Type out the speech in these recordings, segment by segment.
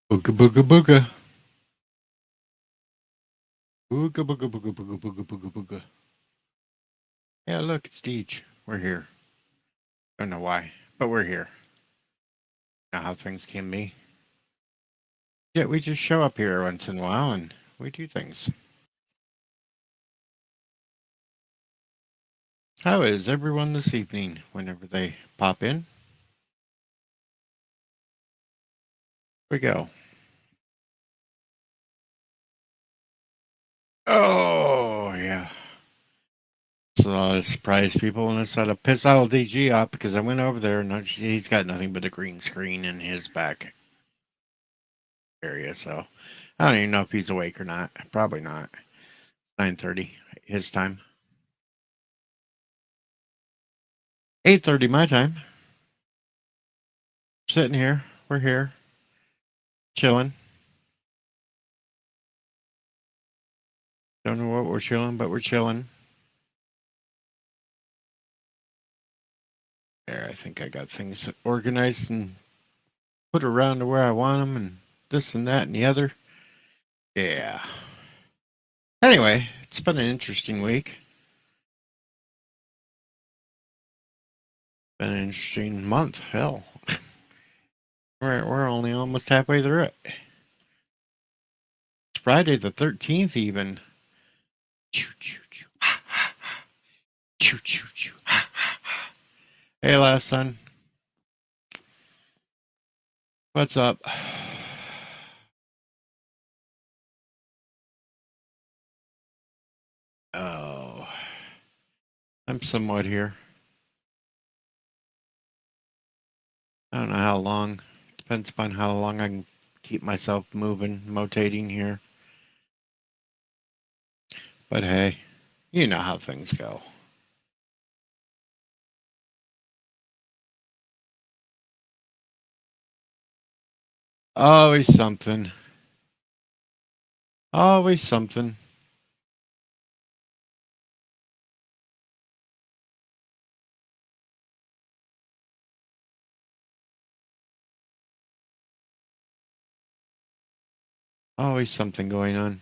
Booga booga booga. Booga booga booga booga booga booga booga. Yeah, look, it's Deej. We're here. Don't know why, but we're here. Know how things can be. Yeah, we just show up here once in a while and we do things. How is everyone this evening whenever they pop in? We go. Oh, yeah. So I surprise people and it's to piss all DG off because I went over there and he's got nothing but a green screen in his back area. So I don't even know if he's awake or not. Probably not. 9:30 his time. 8:30 my time. Sitting here. We're here. Chilling. Don't know what we're chilling, but we're chilling. There, I think I got things organized and put around to where I want them and this and that and the other. Yeah. Anyway, it's been an interesting week. Been an interesting month. Hell. We're only almost halfway through it. It's Friday the 13th even. Choo choo choo. Choo choo choo. Hey last son. What's up? Oh. I'm somewhat here. I don't know how long. Depends upon how long I can keep myself moving, rotating here. But hey, you know how things go. Always something. Always something. Always something going on.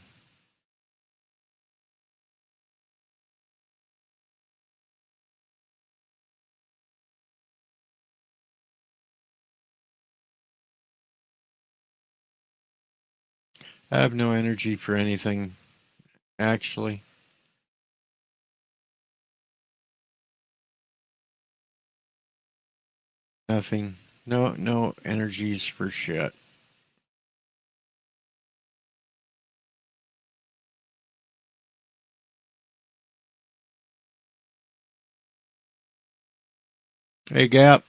I have no energy for anything, actually. Nothing. No energies for shit. Hey Gap,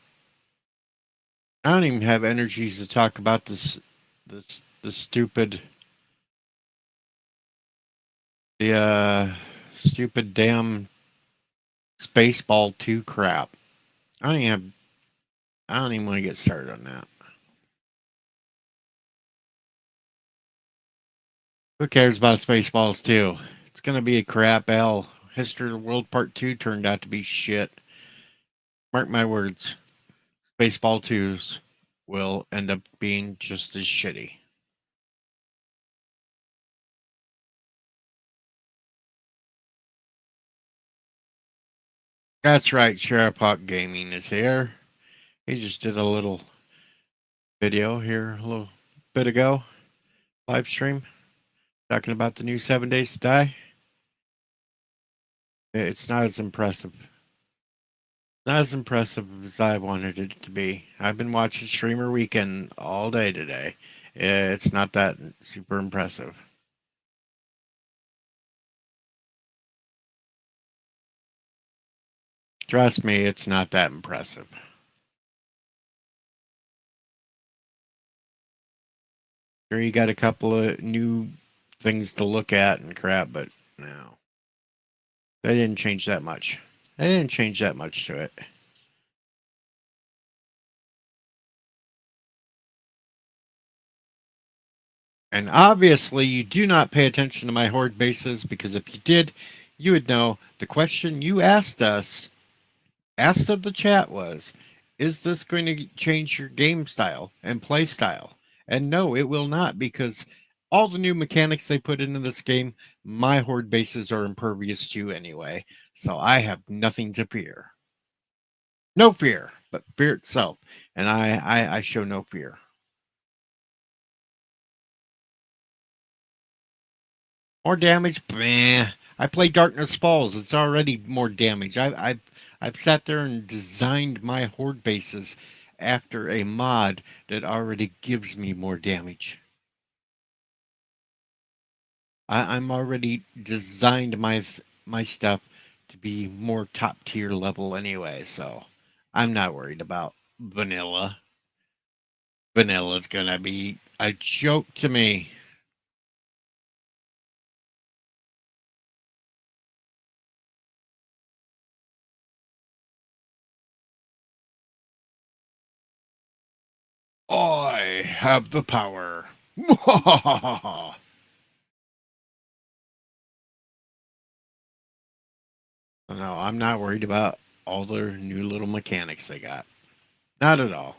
I don't even have energies to talk about this stupid the stupid damn Spaceball 2 crap. I don't even have, I don't even want to get started on that. Who cares about Spaceballs 2? It's gonna be a crap L. History of the World Part 2 turned out to be shit. Mark my words. Spaceball 2s will end up being just as shitty. That's right, Sheriff Hawk Gaming is here. He just did a little video here a little bit ago, live stream, talking about the new 7 Days to Die. It's not as impressive. Not as impressive as I wanted it to be. I've been watching Streamer Weekend all day today. It's not that super impressive. Trust me, it's not that impressive. Sure, you got a couple of new things to look at and crap, but no. They didn't change that much. They didn't change that much to it. And obviously, you do not pay attention to my horde bases because if you did, you would know the question you asked of the chat was, is this going to change your game style and play style? And no, it will not, because all the new mechanics they put into this game, my horde bases are impervious to anyway. So I have nothing to fear. No fear, but fear itself. And I show no fear. More damage? Meh. I play Darkness Falls. It's already more damage. I've sat there and designed my horde bases after a mod that already gives me more damage. I'm already designed my stuff to be more top tier level anyway, so I'm not worried about vanilla. Vanilla's gonna be a joke to me. I have the power. No, I'm not worried about all the new little mechanics they got. Not at all.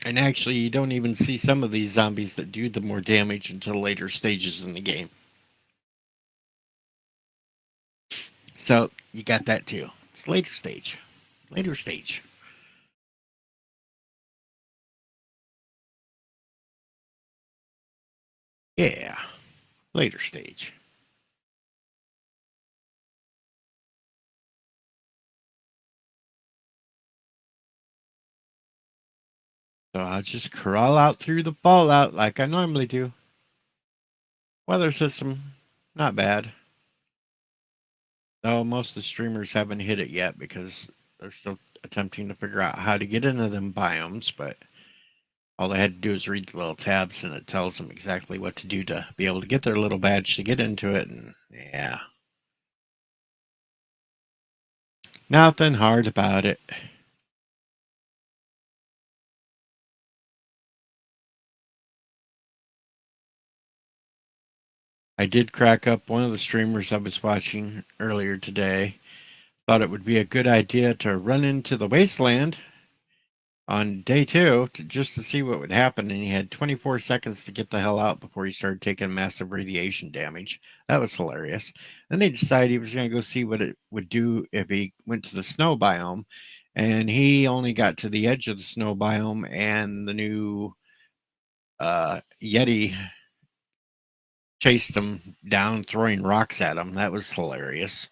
And actually, you don't even see some of these zombies that do the more damage until later stages in the game. So you got that too. It's later stage. Later stage. Yeah, later stage. So I'll just crawl out through the fallout like I normally do. Weather system, not bad. Though most of the streamers haven't hit it yet because they're still attempting to figure out how to get into them biomes, but all they had to do is read the little tabs and it tells them exactly what to do to be able to get their little badge to get into it. And yeah, nothing hard about it. I did crack up one of the streamers I was watching earlier today. Thought it would be a good idea to run into the wasteland on day two just to see what would happen, and he had 24 seconds to get the hell out before he started taking massive radiation damage. That was hilarious. Then they decided he was going to go see what it would do if he went to the snow biome, and he only got to the edge of the snow biome, and the new Yeti chased him down, throwing rocks at him. That was hilarious.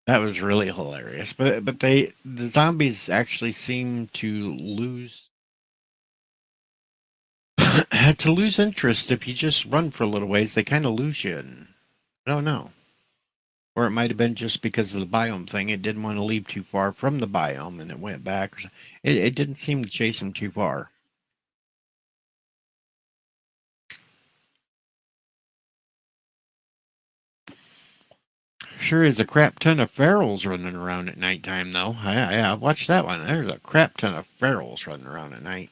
That was really hilarious. But the zombies actually seem to lose to lose interest if you just run for a little ways. They kind of lose you. And I don't know. Or it might have been just because of the biome thing. It didn't want to leave too far from the biome and it went back. It didn't seem to chase him too far. Sure is a crap ton of ferals running around at nighttime, though. I watched that one. There's a crap ton of ferals running around at night.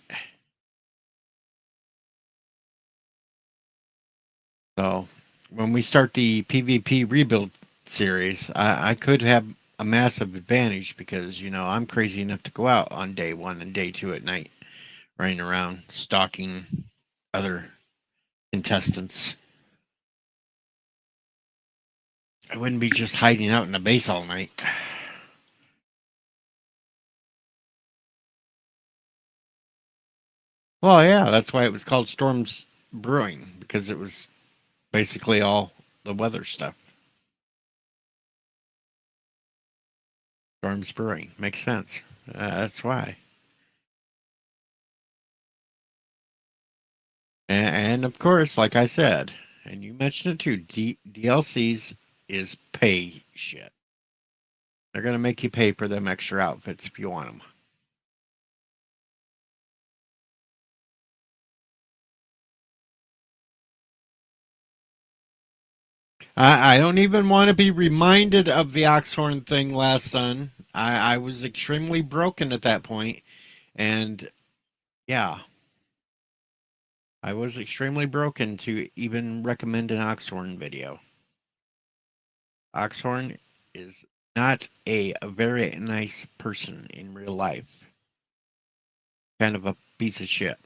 So when we start the PvP rebuild series, I could have a massive advantage because, I'm crazy enough to go out on day one and day two at night, running around stalking other contestants. I wouldn't be just hiding out in the base all night. Well, yeah, that's why it was called Storms Brewing, because it was basically all the weather stuff. Storms Brewing. Makes sense. That's why. And of course, like I said, and you mentioned it too, DLCs is pay shit. They're going to make you pay for them extra outfits if you want them. I don't even want to be reminded of the Oxhorn thing last son. I was extremely broken at that point, and yeah, I was extremely broken to even recommend an Oxhorn video. Oxhorn is not a very nice person in real life. Kind of a piece of shit.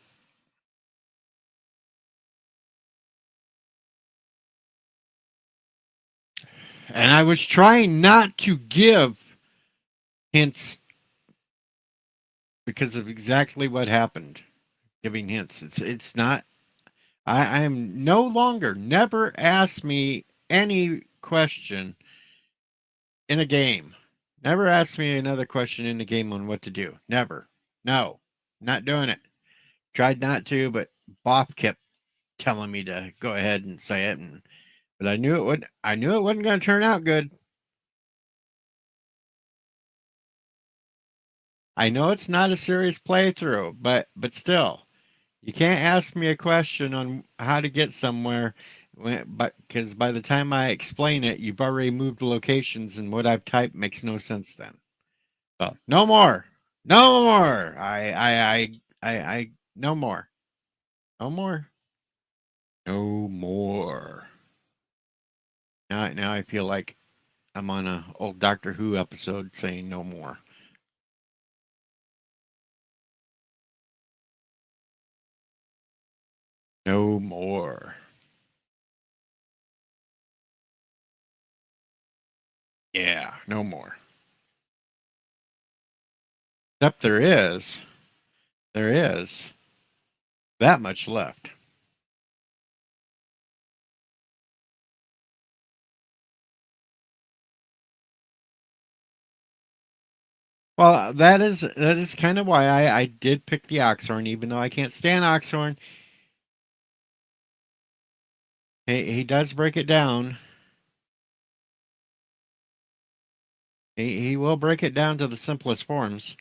And I was trying not to give hints because of exactly what happened. Giving hints. It's not. I am no longer. Never ask me any question in a game. Never ask me another question in the game on what to do. Never. No. Not doing it. Tried not to, but Boff kept telling me to go ahead and say it, and but I knew it would. I knew it wasn't going to turn out good. I know it's not a serious playthrough, but still, you can't ask me a question on how to get somewhere, but because by the time I explain it, you've already moved locations, and what I've typed makes no sense then. So no more, no more. No more, no more, no more. Now I feel like I'm on a old Doctor Who episode saying no more, no more. Yeah, no more. Except there is that much left. Well, that is kind of why I did pick the Oxhorn, even though I can't stand Oxhorn. He does break it down. He will break it down to the simplest forms.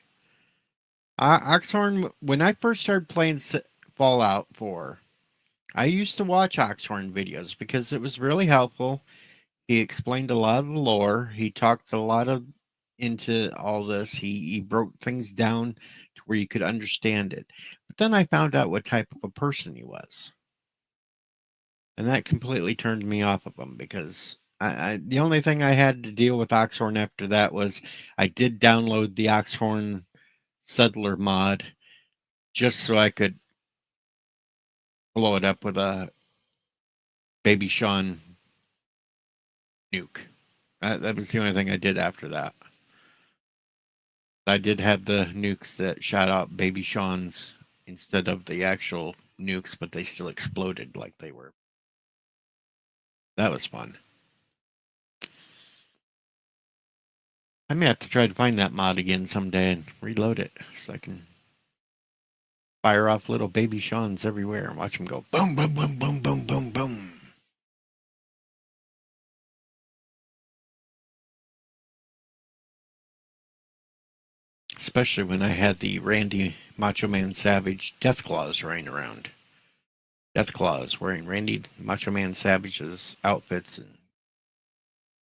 Oxhorn, when I first started playing Fallout 4, I used to watch Oxhorn videos because it was really helpful. He explained a lot of the lore. He talked a lot of into all this. He broke things down to where you could understand it. But then I found out what type of a person he was. And that completely turned me off of him because the only thing I had to deal with Oxhorn after that was I did download the Oxhorn Settler mod just so I could blow it up with a Baby Sean nuke. That was the only thing I did after that. I did have the nukes that shot out Baby Sean's instead of the actual nukes, but they still exploded like they were. That was fun. I may have to try to find that mod again someday and reload it so I can fire off little Baby Sean's everywhere and watch them go boom, boom, boom, boom, boom, boom, boom. Especially when I had the Randy Macho Man Savage Death Claws running around. Death Claws wearing Randy Macho Man Savage's outfits and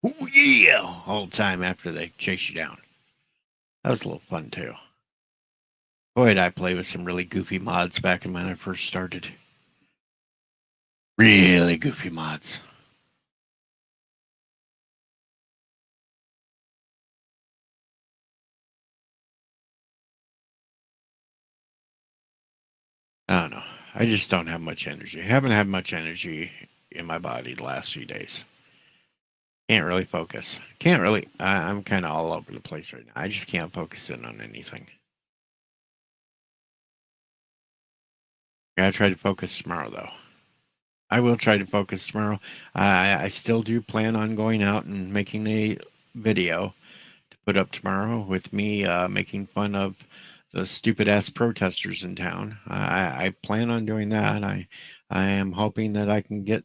oh yeah all the time after they chase you down. That was a little fun too. Boy, did I play with some really goofy mods back when I first started. Really goofy mods. I don't know. I just don't have much energy. I haven't had much energy in my body the last few days. Can't really focus. Can't really. I'm kind of all over the place right now. I just can't focus in on anything. I gotta try to focus tomorrow, though. I will try to focus tomorrow. I still do plan on going out and making a video to put up tomorrow with me making fun of the stupid ass protesters in town. I plan on doing that. I am hoping that I can get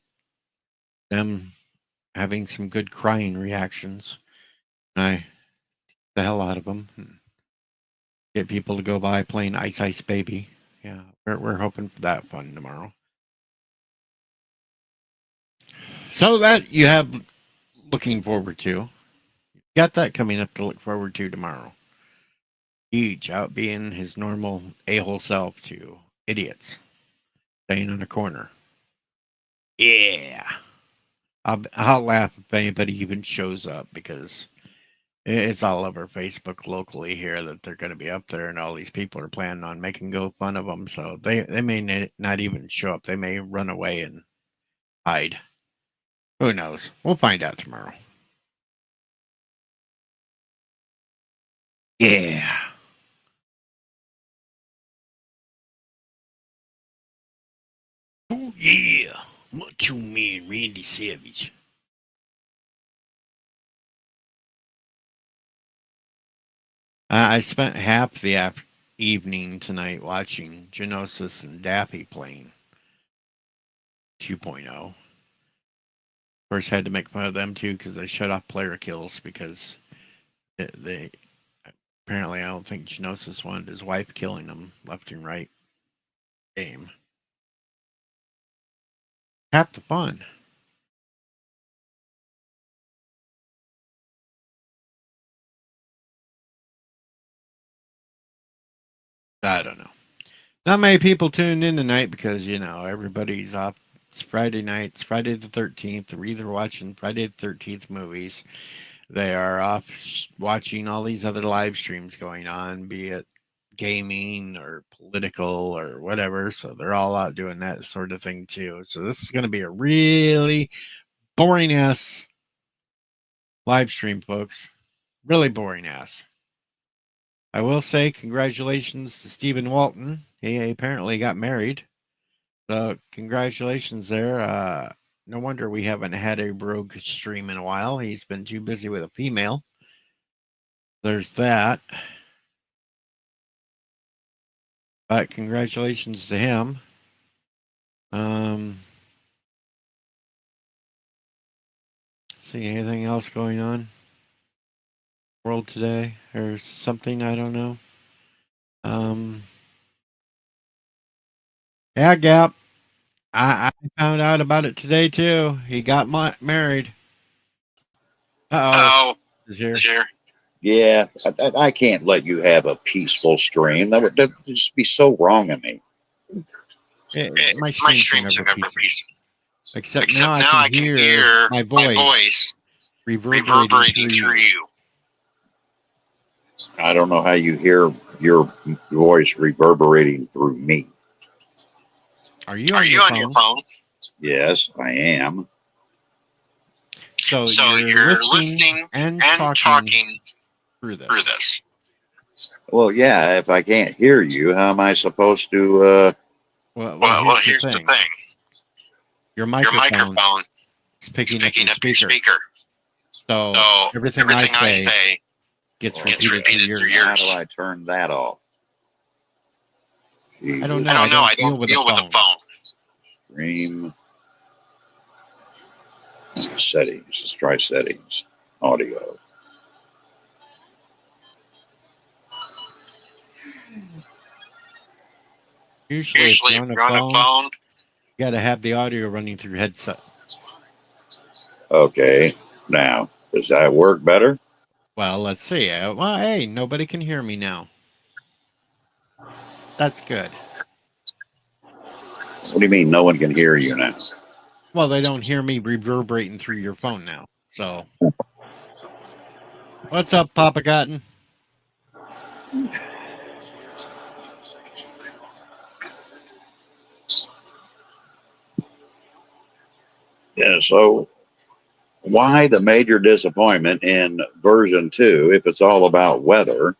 them having some good crying reactions. I the hell out of them. And get people to go by playing Ice Ice Baby. Yeah, we're hoping for that fun tomorrow. So that you have looking forward to. Got that coming up to look forward to tomorrow. Each out being his normal a-hole self to idiots staying on a corner. Yeah. I'll laugh if anybody even shows up because It's all over Facebook locally here that they're going to be up there, and all these people are planning on making go fun of them. So they may not even show up. They may run away and hide. Who knows? We'll find out tomorrow. Yeah. Oh yeah. Macho Man Randy Savage. I spent half the evening tonight watching Genosis and Daffy playing 2.0. Of course, had to make fun of them too because they shut off player kills because they apparently I don't think Genosis wanted his wife killing him left and right. Game. Half the fun. I don't know. Not many people tuned in tonight because, everybody's off. It's Friday night. It's Friday the 13th. We're either watching Friday the 13th movies. They are off watching all these other live streams going on, be it gaming or political or whatever. So they're all out doing that sort of thing too. So this is going to be a really boring ass live stream, folks. Really boring ass. I will say congratulations to Stephen Walton. He apparently got married. So congratulations there. No wonder we haven't had a rogue stream in a while. He's been too busy with a female. There's that. But congratulations to him. See anything else going on? World today or something, I don't know. Yeah, Gap. I found out about it today too. He got married. Oh, is here. Yeah, I can't let you have a peaceful stream. That would just be so wrong of me. My streams are never peaceful. Except now I can hear my voice reverberating through you. I don't know how you hear your voice reverberating through me. Are you on your phone? Yes, I am. So you're listening and talking through this. Well, yeah, if I can't hear you, how am I supposed to... Well, here's the thing. Your microphone is picking up your speaker. So everything I say gets repeated through yours. How do I turn that off? I don't know. I don't deal with the phone. Stream settings. Let's try settings. Audio. Usually if you're on a phone, you got to have the audio running through headset. Okay. Now, does that work better? Well, let's see. Well, hey, nobody can hear me now. That's good. What do you mean no one can hear you now? Well, they don't hear me reverberating through your phone now. So, what's up, Papa Cotton? Yeah, so why the major disappointment in version 2 if it's all about weather?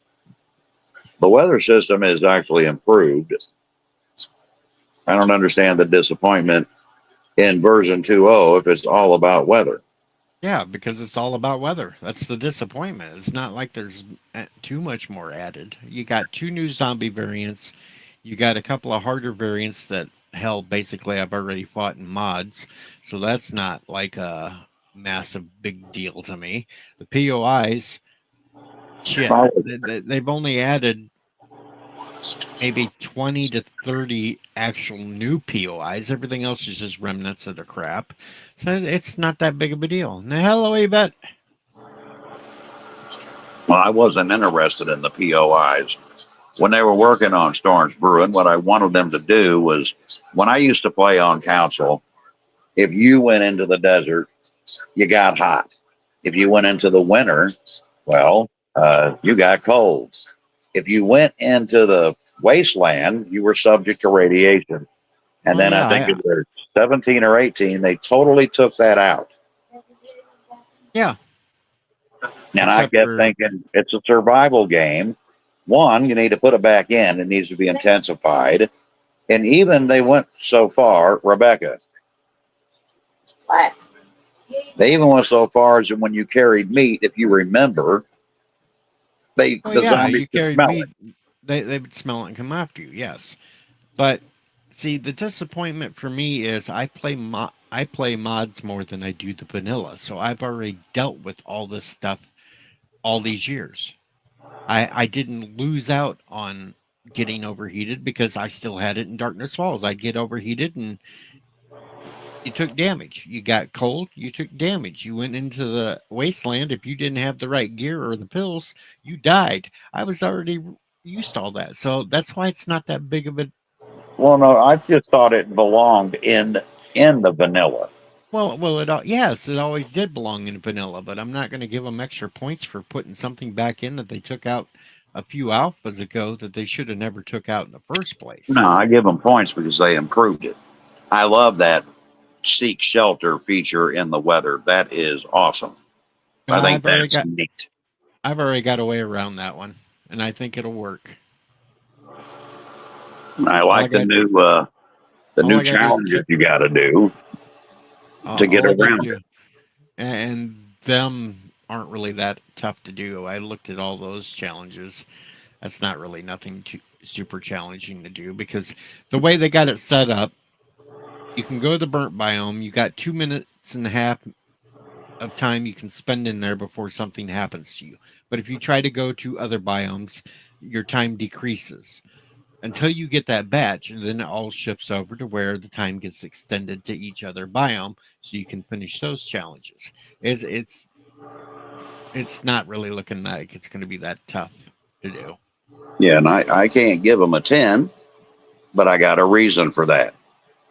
The weather system is actually improved. I don't understand the disappointment in version 2.0 if it's all about weather. Yeah, because it's all about weather. That's the disappointment. It's not like there's too much more added. You got 2 new zombie variants. You got a couple of harder variants that, hell, basically I've already fought in mods. So that's not like a massive big deal to me. The POIs, shit, they've only added maybe 20 to 30 actual new POIs. Everything else is just remnants of the crap. So it's not that big of a deal. Now, hello, Yvette. Well, I wasn't interested in the POIs. When they were working on Storms Brewing, what I wanted them to do was, when I used to play on console, if you went into the desert, you got hot. If you went into the winter, Well, you got colds. If you went into the wasteland, you were subject to radiation. And Well, then I yeah, think it was 17 or 18, they totally took that out. yeah. And I Except kept for thinking, it's a survival game. One, you need to put it back in. It needs to be intensified. And even they went so far, Rebecca, What? they even went so far as when you carried meat, if you remember, well, the yeah, you zombies could carried smell meat. it. They would smell it and come after you. Yes, but see, the disappointment for me is I play mods more than I do the vanilla, so I've already dealt with all this stuff all these years. I didn't lose out on getting overheated because I still had it in Darkness Falls. I'd get overheated and you took damage. You got cold, you took damage. You went into the wasteland. If you didn't have the right gear or the pills, you died. I was already used to all that. So that's why it's not that big of a Well, no, I just thought it belonged in the vanilla. yes, it always did belong in vanilla, but I'm not going to give them extra points for putting something back in that they took out a few alphas ago that they should have never took out in the first place. No, I give them points because they improved it. I love that seek shelter feature in the weather. That is awesome. I think that's neat. I've already got a way around that one, and I think it'll work. I All I like got the all new I got to do is challenges keep you got to do to get all I got to around do it. and them aren't really that tough to do. I looked at all those challenges. That's not really nothing too super challenging to do because the way they got it set up, you can go to the burnt biome. You got 2 minutes and a half of time you can spend in there before something happens to you. But if you try to go to other biomes, your time decreases until you get that batch, and then it all shifts over to where the time gets extended to each other biome, so you can finish those challenges. It's not really looking like it's going to be that tough to do. Yeah, and I can't give them a 10, but I got a reason for that.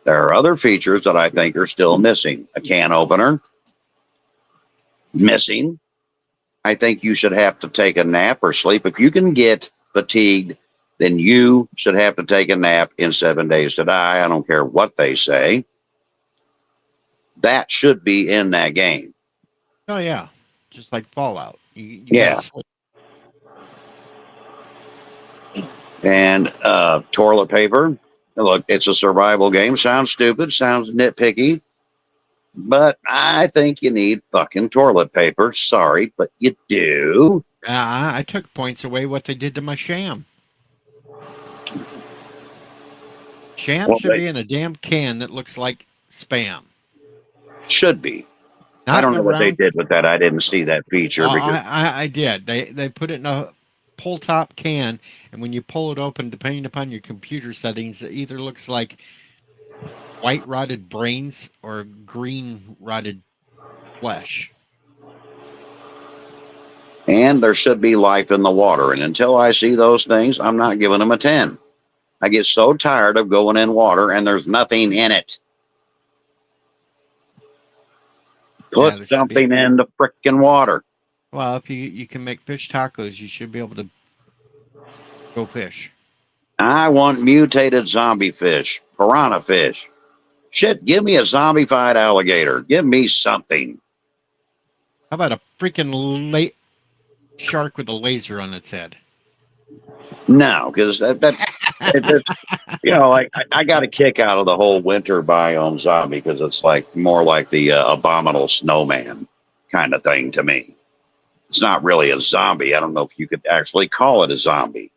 There are other features that I think are still missing. A can opener, missing. I think you should have to take a nap or sleep. If you can get fatigued, then you should have to take a nap in 7 days to die. I don't care what they say. That should be in that game. Oh yeah, just like Fallout, you got to Yeah. sleep. And toilet paper. Look, it's a survival game. Sounds stupid, sounds nitpicky, but I think you need fucking toilet paper. Sorry, but you do. I took points away what they did to my sham. Sham Well, should they be in a damn can that looks like spam, should be. I not don't in know a what they round. did with that. I didn't see that feature because I did. They put it in a pull top can, and when you pull it open, depending upon your computer settings, it either looks like white rotted brains or green rotted flesh. and there should be life in the water. And until I see those things, I'm not giving them a 10. I get so tired of going in water and there's nothing in it. Yeah, Put there should be. something in the frickin' water. Well, if you can make fish tacos, you should be able to go fish. I want mutated zombie fish, piranha fish. Shit, give me a zombified alligator. Give me something. How about a freaking shark with a laser on its head? No, because that's, like I got a kick out of the whole winter biome zombie because it's like more like the abominable snowman kind of thing to me. It's not really a zombie. I don't know if you could actually call it a zombie.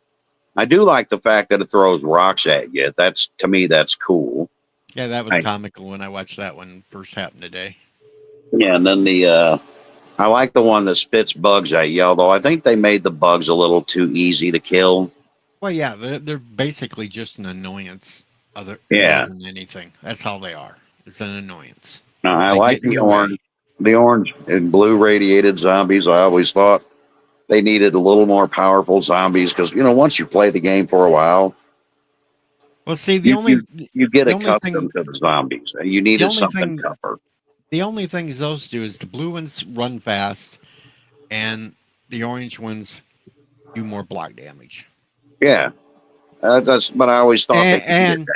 I do like the fact that it throws rocks at you. That's to me, that's cool. Yeah, that was I, comical when I watched that one first happen today. yeah, and then I like the one that spits bugs at you. Although I think they made the bugs a little too easy to kill. Well, yeah, they're basically just an annoyance, more Yeah, than anything. That's all they are. It's an annoyance. no, I They like get in your way. the orange and blue radiated zombies. I always thought they needed a little more powerful zombies because once you play the game for a while, Well, see, you you you get the only thing accustomed to the zombies. You the needed only something thing tougher. the only thing those do is the blue ones run fast, and the orange ones do more block damage. Yeah, that's. But I always thought they needed And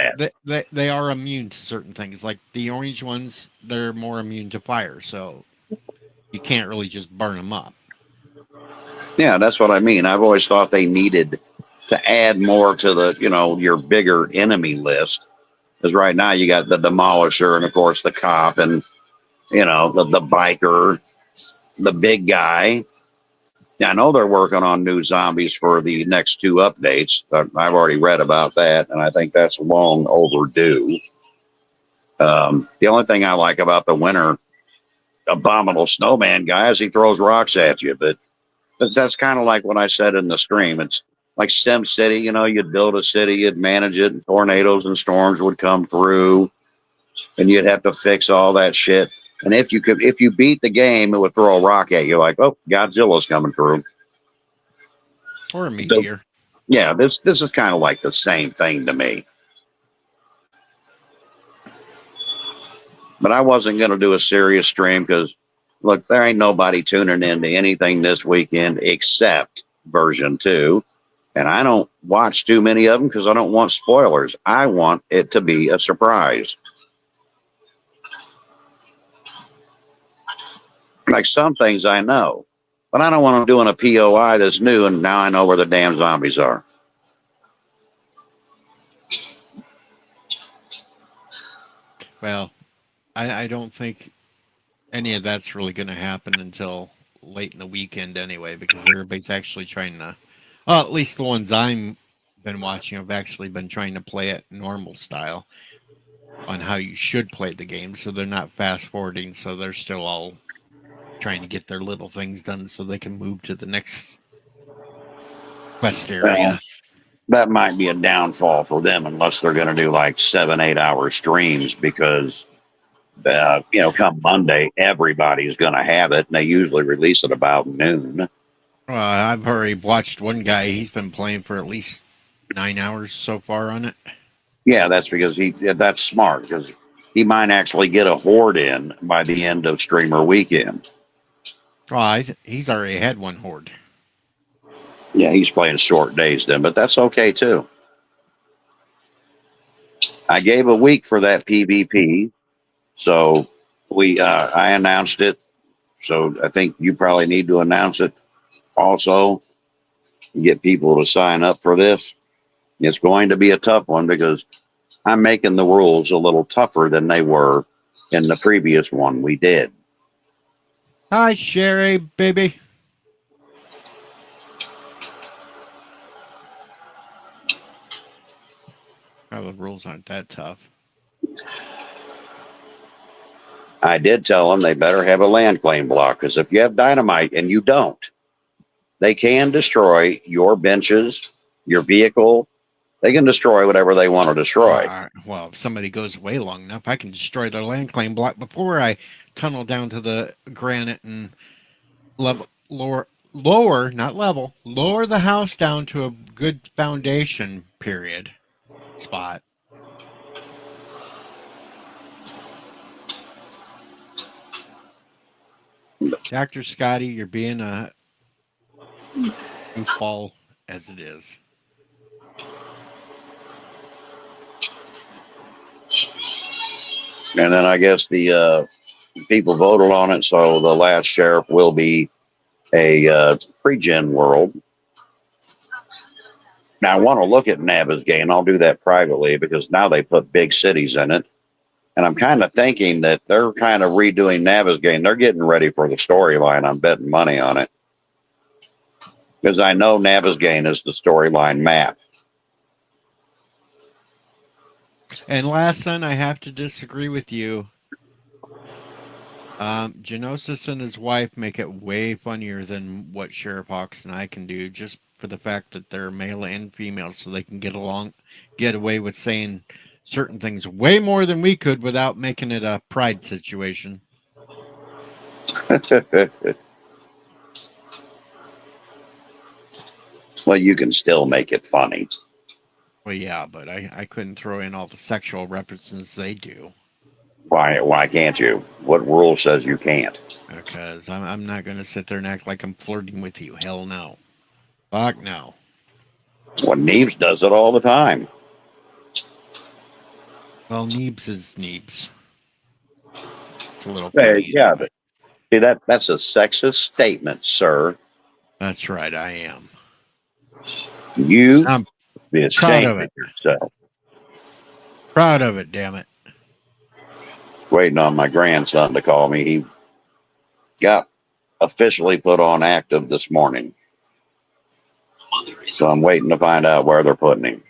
that. they are immune to certain things. Like the orange ones, they're more immune to fire, so you can't really just burn them up. Yeah, that's what I mean. I've always thought they needed to add more to the, your bigger enemy list. Because right now you got the demolisher and of course the cop and the biker, the big guy. Yeah, I know they're working on new zombies for the next two updates. I've already read about that, and I think that's long overdue. The only thing I like about the winter abominable snowman guy is he throws rocks at you, but that's kind of like what I said in the stream. It's like Sim City, you'd build a city, you'd manage it, and tornadoes and storms would come through, and you'd have to fix all that shit. And if you beat the game, it would throw a rock at you, like, oh, Godzilla's coming through. Or a So, meteor. yeah, this is kind of like the same thing to me. But I wasn't going to do a serious stream because, look, there ain't nobody tuning into anything this weekend except version 2. And I don't watch too many of them because I don't want spoilers. I want it to be a surprise. Like some things I know, but I don't want them doing a POI that's new and now I know where the damn zombies are. Well, I don't think any of that's really going to happen until late in the weekend anyway, because everybody's actually trying to. Well, at least the ones I'm been watching have actually been trying to play it normal style on how you should play the game, so they're not fast forwarding. So they're still all trying to get their little things done so they can move to the next quest Well, area. that might be a downfall for them unless they're going to do like 7, 8 hour streams because come Monday, everybody's going to have it, and they usually release it about noon. I've already watched one guy. He's been playing for at least 9 hours so far on it. Yeah, that's because that's smart because he might actually get a horde in by the end of streamer weekend. He's already had one horde. Yeah, he's playing short days then, but that's okay too. I gave a week for that PvP, so I announced it. So I think you probably need to announce it also. Get people to sign up for this. It's going to be a tough one because I'm making the rules a little tougher than they were in the previous one we did. Hi, Sherry, baby. Oh, the rules aren't that tough. I did tell them they better have a land claim block because if you have dynamite and you don't, they can destroy your benches, your vehicle. They can destroy whatever they want to destroy. Well, if somebody goes away long enough, I can destroy their land claim block before I tunnel down to the granite and lower, not level, lower the house down to a good foundation period spot. Dr. Scotty, you're being a goofball as it is. And then I guess the people voted on it, so the last sheriff will be a pre-gen world. Now I want to look at Navezgane. I'll do that privately because now they put big cities in it. And I'm kind of thinking that they're kind of redoing Navezgane. They're getting ready for the storyline. I'm betting money on it. Because I know Navezgane is the storyline map. And last son, I have to disagree with you. Genosis and his wife make it way funnier than what Sheriff Hawks and I can do, just for the fact that they're male and female, so they can get away with saying certain things way more than we could without making it a pride situation. Well, you can still make it funny. Well, yeah, but I couldn't throw in all the sexual references they do. Why can't you? What rule says you can't? Because I'm not going to sit there and act like I'm flirting with you. Hell no. Fuck no. Well, Neebs does it all the time. Well, Neebs is Neebs. It's a little Hey, funny yeah, anyway. see that's a sexist statement, sir. That's right, I am. You I'm be proud ashamed of of it. yourself. Proud of it, damn it. Waiting on my grandson to call me. He got officially put on active this morning, so I'm waiting to find out where they're putting him.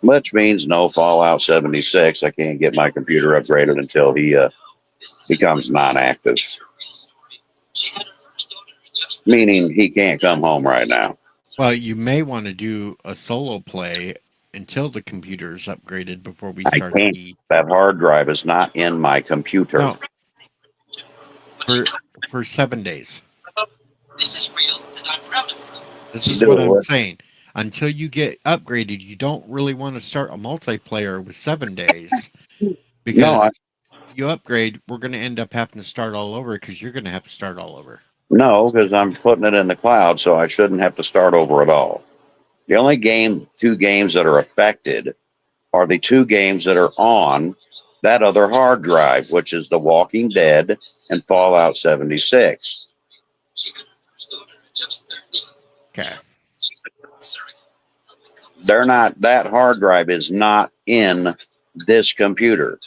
Which means no Fallout 76. I can't get my computer upgraded until he becomes non-active. Meaning he can't come home right now. Well, you may want to do a solo play until the computer's upgraded before we I start can't. the. That hard drive is not in my computer. No, for 7 days. This is real, and I'm proud of it. This is what I'm Do it. saying. Until you get upgraded, you don't really want to start a multiplayer with 7 days No, because you upgrade, we're going to end up having to start all over because you're going to have to start all over. no, because I'm putting it in the cloud, so I shouldn't have to start over at all. The only two games that are affected are the two games that are on that other hard drive, which is The Walking Dead and Fallout 76. She had her first daughter at just 13. Okay. She said, "Sorry, They're not, that hard drive is not in this computer.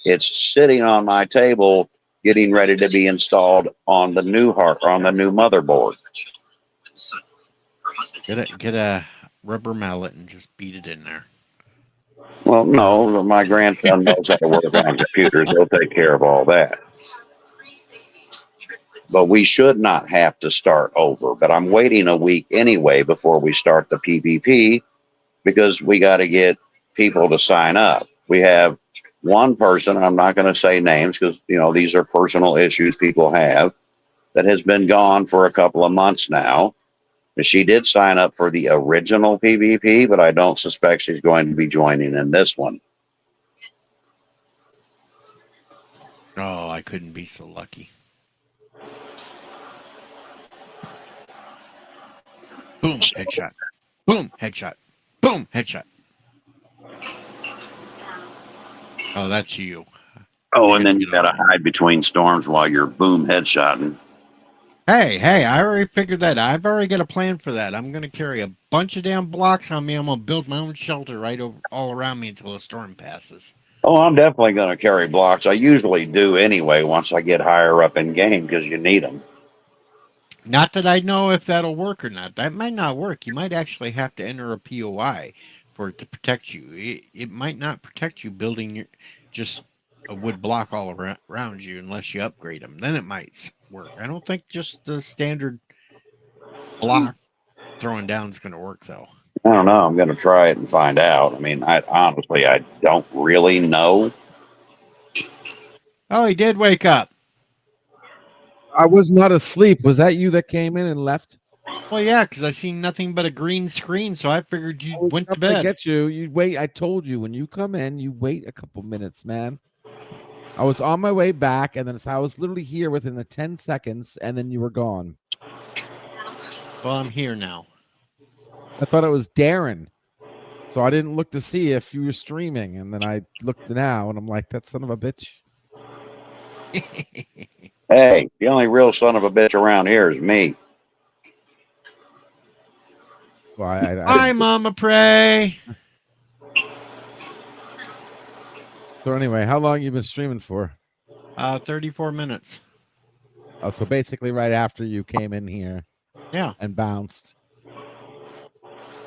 It's sitting on my table getting ready to be installed on the new motherboard. And suddenly, her husband Get a rubber mallet and just beat it in there. Well, no, my grandson knows how to work on computers. He'll take care of all that. But we should not have to start over. But I'm waiting a week anyway before we start the PvP because we got to get people to sign up. We have one person, I'm not going to say names because, these are personal issues people have, that has been gone for a couple of months now. She did sign up for the original PvP, but I don't suspect she's going to be joining in this one. Oh, I couldn't be so lucky. Boom, headshot. Boom, headshot. Boom, headshot. Oh, that's you. Oh, I and gotta then you get got to over. hide between storms while you're boom headshotting. Hey, I already figured that. I've already got a plan for that. I'm going to carry a bunch of damn blocks on me. I'm going to build my own shelter right over all around me until the storm passes. Oh, I'm definitely going to carry blocks. I usually do anyway once I get higher up in game because you need them. Not that I know if that'll work or not. That might not work. You might actually have to enter a POI for it to protect you. It might not protect you building just a wood block all around you unless you upgrade them. Then it might work. I don't think just the standard block throwing down is going to work though. I don't know. I'm going to try it and find out. I mean, I don't really know. Oh, he did wake up. I was not asleep. Was that you that came in and left? Well, yeah, because I seen nothing but a green screen, so I figured I you was went to up to bed. get you. You wait. I told you when you come in, you wait a couple minutes, man. I was on my way back, and then I was literally here within the 10 seconds, and then you were gone. Well, I'm here now. I thought it was Darren, so I didn't look to see if you were streaming, and then I looked now, and I'm like, that son of a bitch. Hey, the only real son of a bitch around here is me. Well, Hi, Mama Pray. So anyway, how long you been streaming for? 34 minutes. Oh, so basically right after you came in here. Yeah. And bounced.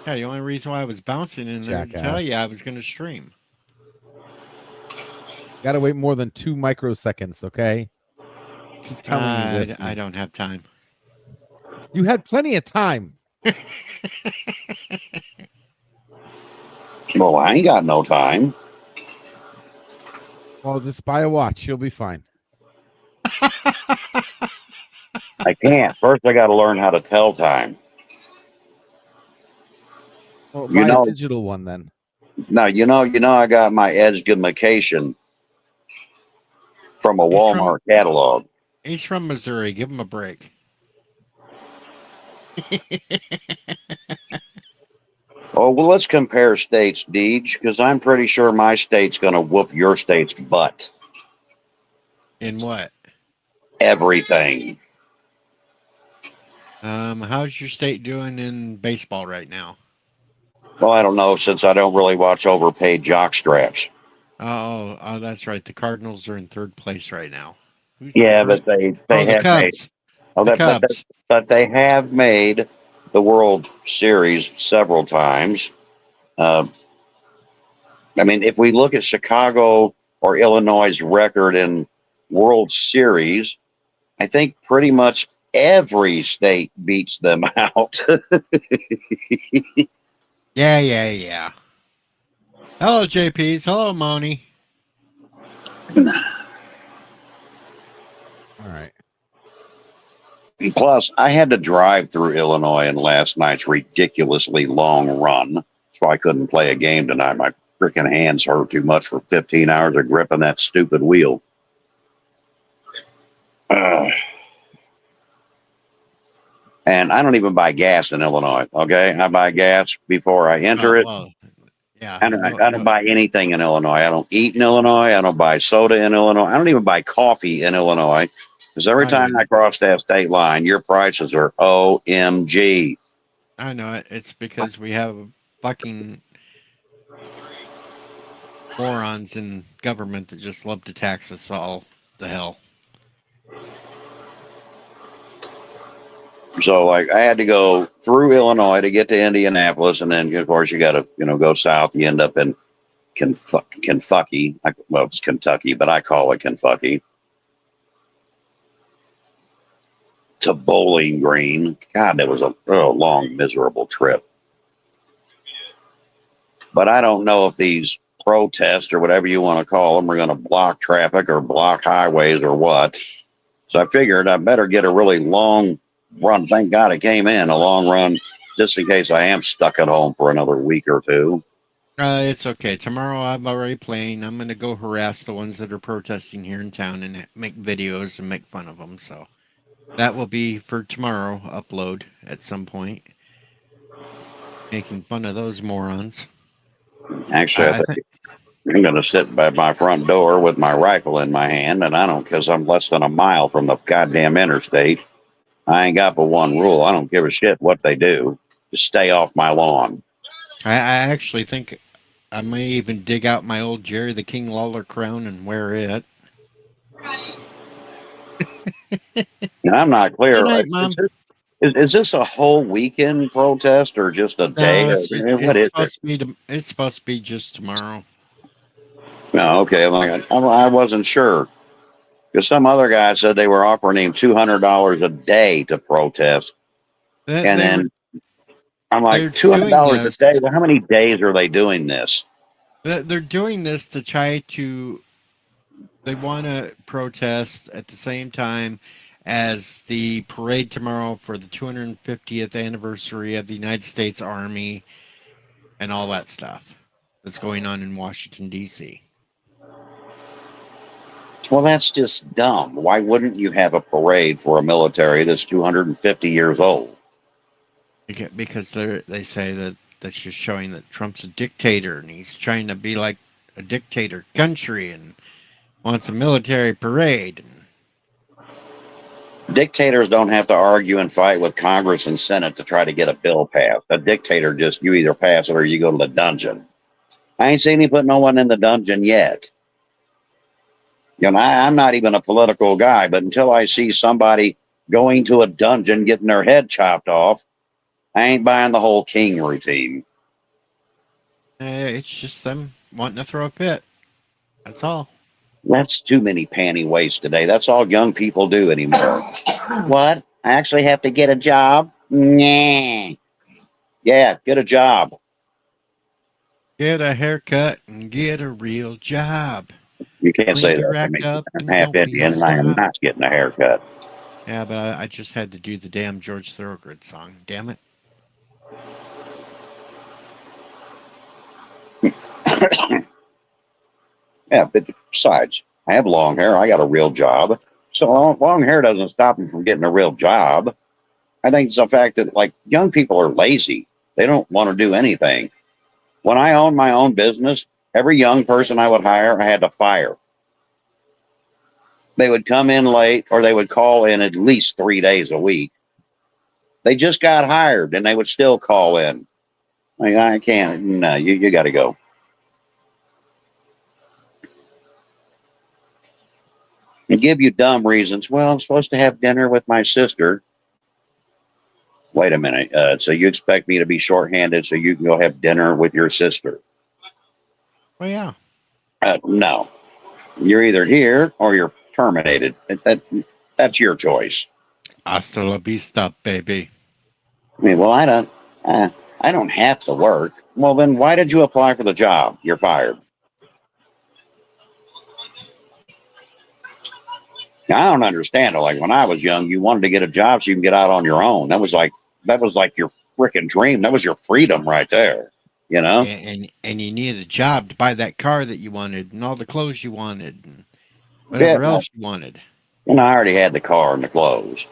Yeah, the only reason why I was bouncing in there to tell you I was going to stream. Got to wait more than 2 microseconds, okay? Keep telling you this. I don't have time. You had plenty of time. Well, I ain't got no time. Well, just buy a watch. You'll be fine. I can't. First, I got to learn how to tell time. Well, You buy a know, digital one then. Now I got my education from a He's from Walmart catalog. he's from Missouri. Give him a break. Oh well, let's compare states, Deej, because I'm pretty sure my state's going to whoop your state's butt. In what? Everything. How's your state doing in baseball right now? Well, I don't know since I don't really watch overpaid jock straps. Oh, that's right. The Cardinals are in third place right now. Who's in Yeah, first? but they Oh, the have made Cubs. oh The that Cubs. but they have made the World Series several times. Uh, I mean, if we look at Chicago or Illinois' record in World Series, I think pretty much every state beats them out. Yeah. Hello, JPs. Hello, Moni. All right. Plus, I had to drive through Illinois in last night's ridiculously long run, so I couldn't play a game tonight. My freaking hands hurt too much for 15 hours of gripping that stupid wheel. Uh, and I don't even buy gas in Illinois. Okay, I buy gas before I enter Oh it. well, yeah. I don't buy anything in Illinois. I don't eat in Illinois. I don't buy soda in Illinois. I don't even buy coffee in Illinois. Because every I time I wouldn't. cross that state line, your prices are OMG. I know it. It's because we have fucking morons in government that just love to tax us all the hell. So, like, I had to go through Illinois to get to Indianapolis, and then, of course, you got to, go south. You end up in Kentucky. Well, it's Kentucky, but I call it Kentucky. To Bowling Green. God, that was a long, miserable trip. But I don't know if these protests or whatever you want to call them are going to block traffic or block highways or what. So I figured I better get a really long run. Thank God it came in a long run, just in case I am stuck at home for another week or two. It's okay. Tomorrow I'm already playing. I'm gonna go harass the ones that are protesting here in town and make videos and make fun of them. So that will be for tomorrow upload at some point, making fun of those morons. Actually, I I think think. I'm going to sit by my front door with my rifle in my hand, and I don't, because I'm less than a mile from the goddamn interstate. I ain't got but one rule. I don't give a shit what they do. Just stay off my lawn. I actually think I may even dig out my old Jerry the King Lawler crown and wear it. And I'm not Good clear. night, Mom. Is this a whole weekend protest or just a day? No, Or, what is it? it's supposed to be just tomorrow. No, okay. I wasn't sure. Because some other guy said they were offering him $200 a day to protest. And They were then I'm like, they're $200 doing a this. day? Well, how many days are they doing this? They're doing this to try to. They want to protest at the same time as the parade tomorrow for the 250th anniversary of the United States Army and all that stuff that's going on in Washington D.C. Well, that's just dumb. Why wouldn't you have a parade for a military that's 250 years old? Because they say that that's just showing that Trump's a dictator and he's trying to be like a dictator country and wants a military parade. Dictators don't have to argue and fight with Congress and Senate to try to get a bill passed. A dictator you either pass it or you go to the dungeon. I ain't seen him put no one in the dungeon yet. I'm not even a political guy, but until I see somebody going to a dungeon getting their head chopped off, I ain't buying the whole king routine. It's just them wanting to throw a fit. That's all. That's too many panty wastes today. That's all young people do anymore. What? I actually have to get a job? Nah. Yeah, get a job. Get a haircut and get a real job. You can't Clean say your that to act me. up I'm and half don't be a Indian and I am slob. not getting a haircut. Yeah, but I just had to do the damn George Thorogood song. Damn it. Yeah, but besides, I have long hair. I got a real job. So long hair doesn't stop them from getting a real job. I think it's the fact that like young people are lazy. They don't want to do anything. When I owned my own business, every young person I would hire, I had to fire. They would come in late or they would call in at least 3 days a week. They just got hired and they would still call in. Like, I can't. No, you got to go. And give you dumb reasons. Well, I'm supposed to have dinner with my sister. Wait a minute. So you expect me to be shorthanded so you can go have dinner with your sister? Well, yeah. No. You're either here or you're terminated. That's your choice. Hasta la vista, baby. I mean, well, I don't have to work. Well, then why did you apply for the job? You're fired. Now, I don't understand it. Like when I was young, you wanted to get a job so you can get out on your own. That was like your freaking dream. That was your freedom right there. You know? And you needed a job to buy that car that you wanted and all the clothes you wanted and Yeah. whatever else you wanted. And I already had the car and the clothes.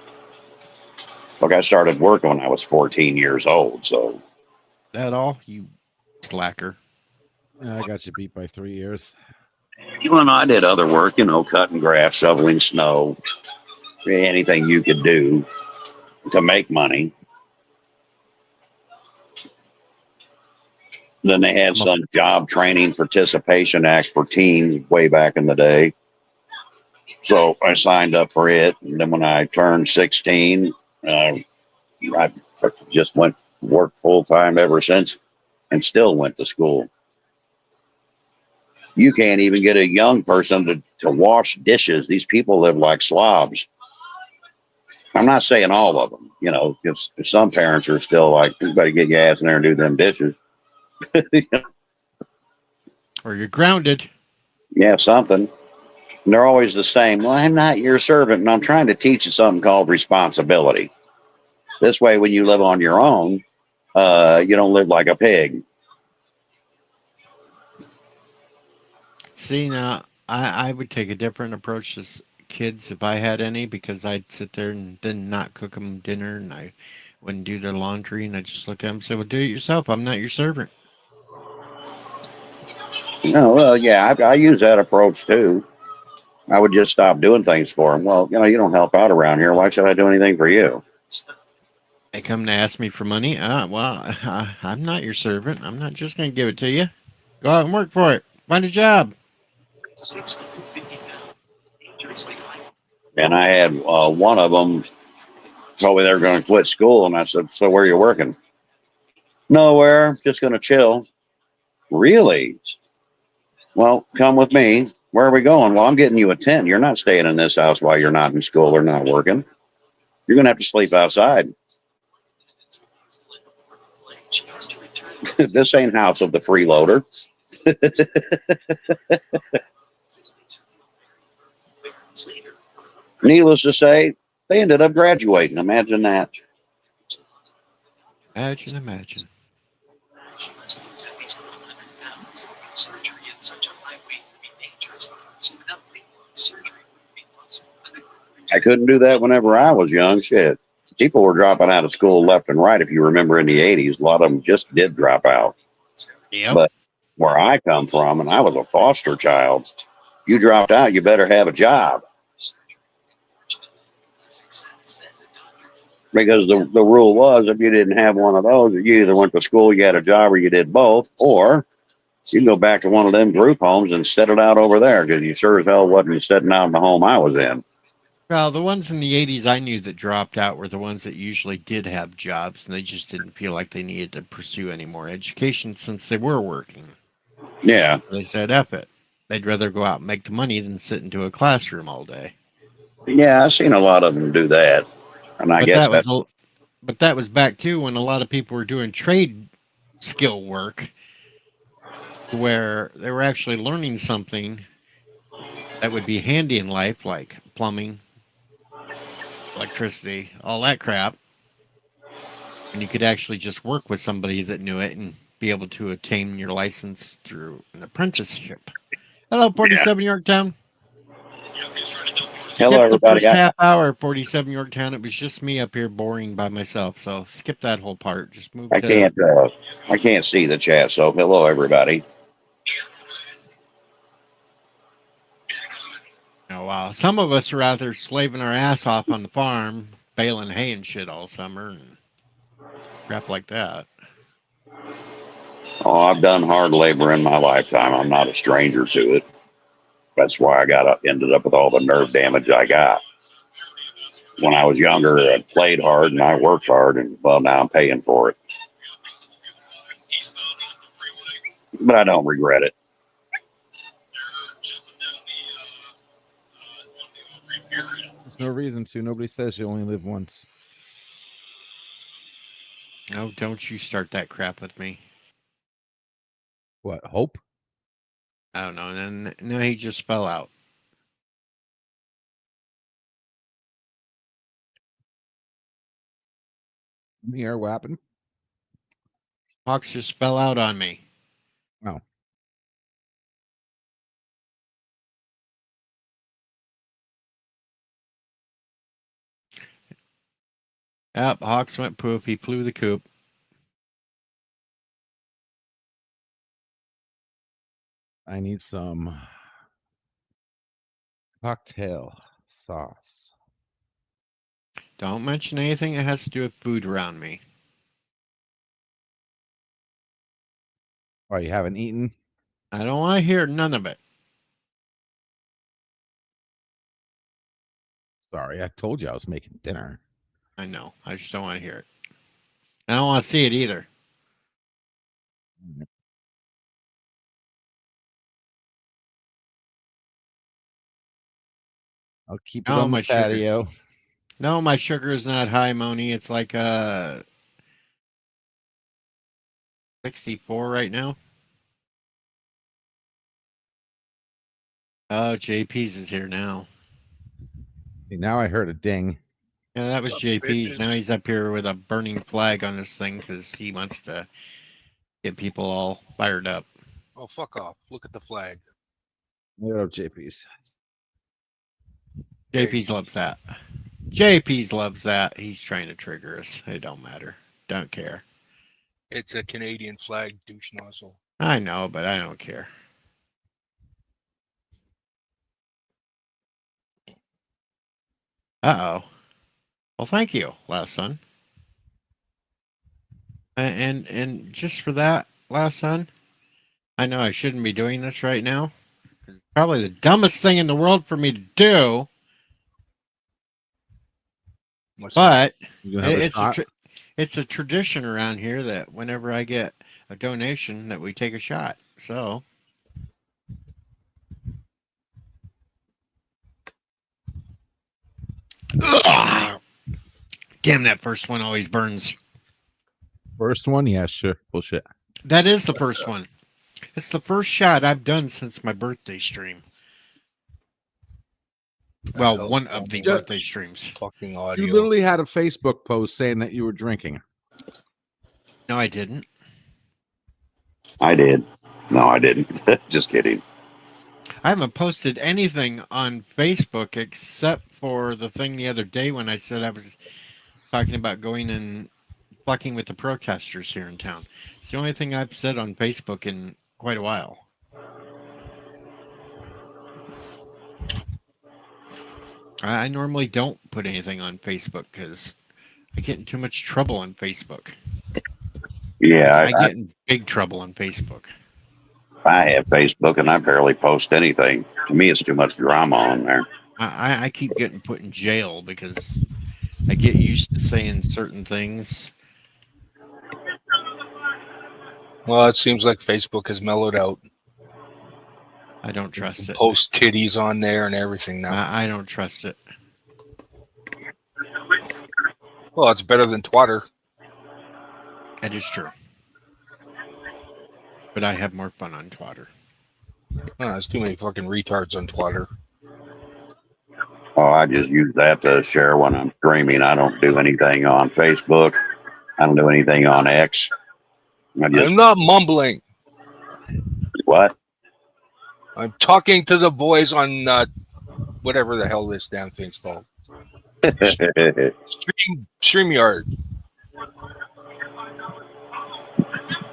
Look, I started working when I was 14 years old. So That all, you slacker. I got you beat by 3 years. I did other work, cutting grass, shoveling snow, anything you could do to make money. Then they had some job training participation act for teens way back in the day. So I signed up for it. And then when I turned 16, I just went work full time ever since and still went to school. You can't even get a young person to wash dishes. These people live like slobs. I'm not saying all of them, because some parents are still like, you better get your ass in there and do them dishes. Or you're grounded. Yeah, something. And they're always the same. Well, I'm not your servant, and I'm trying to teach you something called responsibility. This way, when you live on your own, you don't live like a pig. See, now, I would take a different approach to kids if I had any because I'd sit there and then not cook them dinner and I wouldn't do their laundry and I'd just look at them and say, well, do it yourself. I'm not your servant. No, well, yeah, I use that approach too. I would just stop doing things for them. Well, you don't help out around here. Why should I do anything for you? They come to ask me for money. I'm not your servant. I'm not just going to give it to you. Go out and work for it. Find a job. 650 pounds, dangerously light. And I had one of them told me they were going to quit school, and I said, "So where are you working?" "Nowhere. Just going to chill." "Really? Well, come with me. Where are we going?" "Well, I'm getting you a tent. You're not staying in this house while you're not in school or not working. You're going to have to sleep outside." She has to return This ain't house of the freeloader. later. Needless to say, they ended up graduating. Imagine that. Imagine. She must lose at least 100 pounds. Surgery at such a high weight would be dangerous. So without weight loss, surgery would be possible. I couldn't do that whenever I was young. Shit. People were dropping out of school left and right. If you remember in the 80s, a lot of them just did drop out. Yep. But where I come from, and I was a foster child, you dropped out, you better have a job. Because the rule was if you didn't have one of those, you either went to school, you had a job, or you did both, or you can go back to one of them group homes and set it out over there because you sure as hell wasn't sitting out in the home I was in. Well, the ones in the 80s I knew that dropped out were the ones that usually did have jobs and they just didn't feel like they needed to pursue any more education since they were working. Yeah. They said, F it. They'd rather go out and make the money than sit into a classroom all day. Yeah, I've seen a lot of them do that. And I But guess that was back too when a lot of people were doing trade skill work where they were actually learning something that would be handy in life, like plumbing, electricity, all that crap. And you could actually just work with somebody that knew it and be able to attain your license through an apprenticeship. Hello, 47 Yorktown. Skip Hello, the everybody. first half hour, 47 Yorktown. It was just me up here boring by myself. So skip that whole part. Just move I to. can't see the chat. So hello, everybody. Oh, wow. Some of us are out there slaving our ass off on the farm, baling hay and shit all summer and crap like that. Oh, I've done hard labor in my lifetime. I'm not a stranger to it. That's why ended up with all the nerve damage I got. When I was younger, I played hard and I worked hard, and well, now I'm paying for it. But I don't regret it. There's no reason to. Nobody says you only live once. No, don't you start that crap with me. What, hope? I don't know. And then no, he just fell out. I'm here, what happened? Hawks just fell out on me. Oh. Yep, Hawks went poof. He flew the coop. I need some cocktail sauce. Don't mention anything that has to do with food around me. Oh, you haven't eaten? I don't want to hear none of it. Sorry, I told you I was making dinner. I know. I just don't want to hear it. I don't want to see it either. I'll keep it No, on the my sugar. patio. No, my sugar is not high, Moni. It's like 64 right now. Oh, JP's is here now. See, now I heard a ding. Yeah, that was What's up, JP's. bitches? Now he's up here with a burning flag on this thing because he wants to get people all fired up. Oh, fuck off. Look at the flag. What up, JP's? JP's loves that. JP's loves that. He's trying to trigger us. It don't matter. Don't care. It's a Canadian flag, douche nozzle. I know, but I don't care. Uh-oh. Well, thank you, last son. And just for that, last son, I know I shouldn't be doing this right now. It's probably the dumbest thing in the world for me to do. What's that? But You gonna have a shot? it's a tradition around here that whenever I get a donation, that we take a shot. So, ugh, damn, that first one always burns. First one? Yeah, sure. Bullshit. That is the first one. It's the first shot I've done since my birthday stream. Well, hell? one of the Just- birthday streams. Fucking audio. You literally had a Facebook post saying that you were drinking. No, I didn't. I did. No, I didn't. Just kidding. I haven't posted anything on Facebook except for the thing the other day when I said I was talking about going and fucking with the protesters here in town. It's the only thing I've said on Facebook in quite a while. I normally don't put anything on Facebook because I get in too much trouble on Facebook. Yeah, I get in big trouble on Facebook. I have Facebook and I barely post anything. To me, it's too much drama on there. I keep getting put in jail because I get used to saying certain things. Well, it seems like Facebook has mellowed out. I don't trust it. Post titties on there and everything now. I don't trust it. Well, it's better than Twitter. That is true. But I have more fun on Twitter. Oh, there's too many fucking retards on Twitter. Oh, I just use that to share when I'm streaming. I don't do anything on Facebook. I don't do anything on X. I'm not mumbling. What? I'm talking to the boys on whatever the hell this damn thing's called. StreamYard.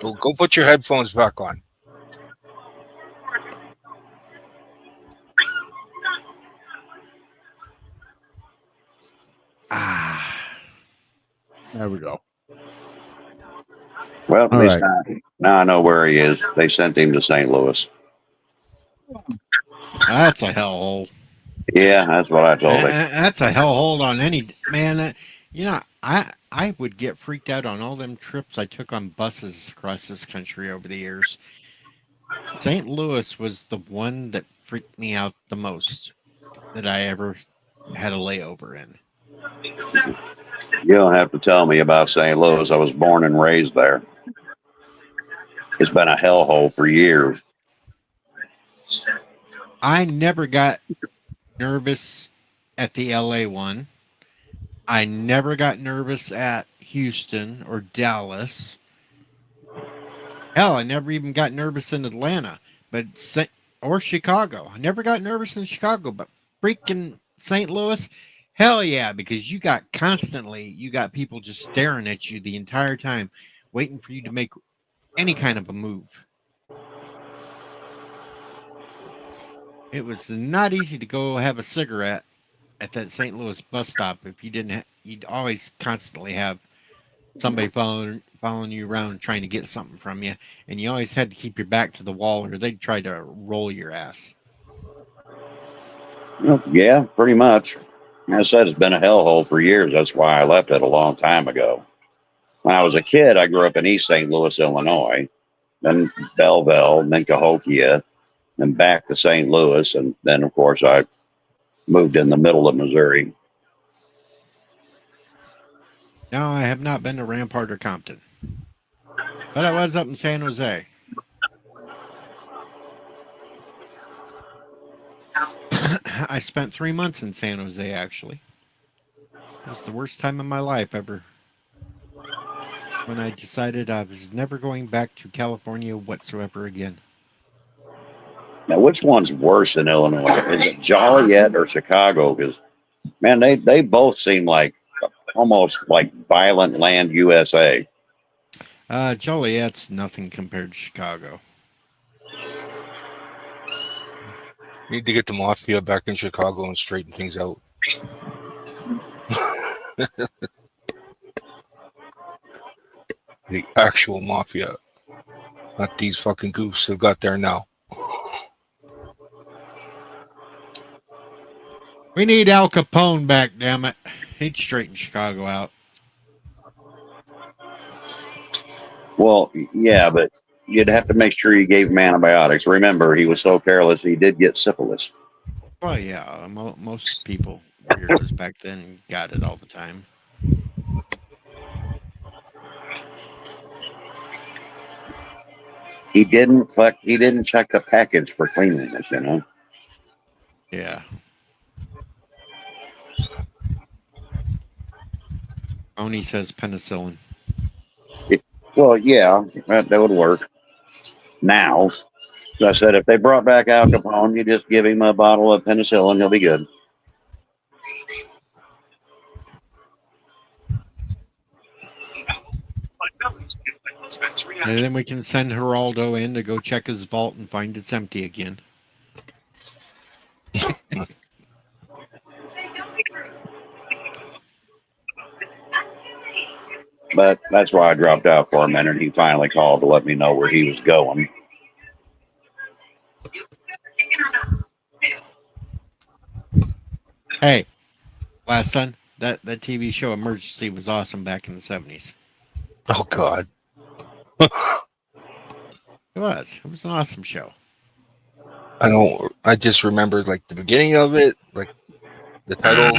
Go put your headphones back on. There we go. Well, at All least right. now I know where he is. They sent him to St. Louis. That's a hellhole. Yeah, that's what I told him. That's a hellhole on any man. You know, I would get freaked out on all them trips I took on buses across this country over the years. St. Louis was the one that freaked me out the most that I ever had a layover in. You don't have to tell me about St. Louis. I was born and raised there. It's been a hellhole for years. I never got nervous at the LA one. I never got nervous at Houston or Dallas. Hell, I never even got nervous in Atlanta, or Chicago. I never got nervous in Chicago, but freaking St. Louis, hell yeah, because you got people just staring at you the entire time, waiting for you to make any kind of a move. It was not easy to go have a cigarette at that St. Louis bus stop if you didn't. You'd always constantly have somebody following you around trying to get something from you, and you always had to keep your back to the wall, or they'd try to roll your ass. Yeah, pretty much. Like I said, it's been a hellhole for years. That's why I left it a long time ago. When I was a kid, I grew up in East St. Louis, Illinois, then Belleville, then Cahokia, then back to St. Louis, and then, of course, I moved in the middle of Missouri. No, I have not been to Rampart or Compton, but I was up in San Jose. I spent 3 months in San Jose, actually. It was the worst time of my life ever when I decided I was never going back to California whatsoever again. Now, which one's worse in Illinois? Is it Joliet or Chicago? Because, man, they both seem like almost like violent land USA. Joliet's nothing compared to Chicago. Need to get the mafia back in Chicago and straighten things out. The actual mafia, not these fucking goofs who got there now. We need Al Capone back, damn it. He'd straighten Chicago out. Well, yeah, but you'd have to make sure you gave him antibiotics. Remember, he was so careless, he did get syphilis. Well, yeah, most people, weirdos back then, got it all the time. He didn't check the package for cleanliness, you know. Yeah. Oni says penicillin. Well, yeah, that would work. Now, so I said, if they brought back Al Capone, you just give him a bottle of penicillin, he'll be good. And then we can send Geraldo in to go check his vault and find it's empty again. But that's why I dropped out for a minute. He finally called to let me know where he was going. Hey, last son, that TV show Emergency was awesome back in the 70s. Oh, God. It was. It was an awesome show. I just remember like the beginning of it, like the title,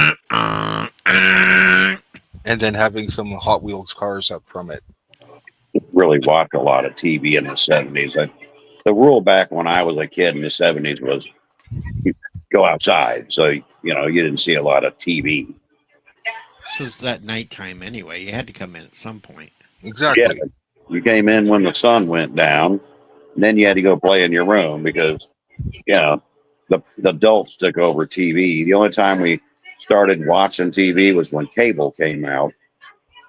and then having some Hot Wheels cars up from it. Really watched a lot of TV in the 70s. The rule back when I was a kid in the 70s was you go outside. So, you know, you didn't see a lot of TV. So it's that nighttime anyway. You had to come in at some point. Exactly. Yeah, you came in when the sun went down. And then you had to go play in your room because Yeah, the adults took over TV. The only time we started watching TV was when cable came out.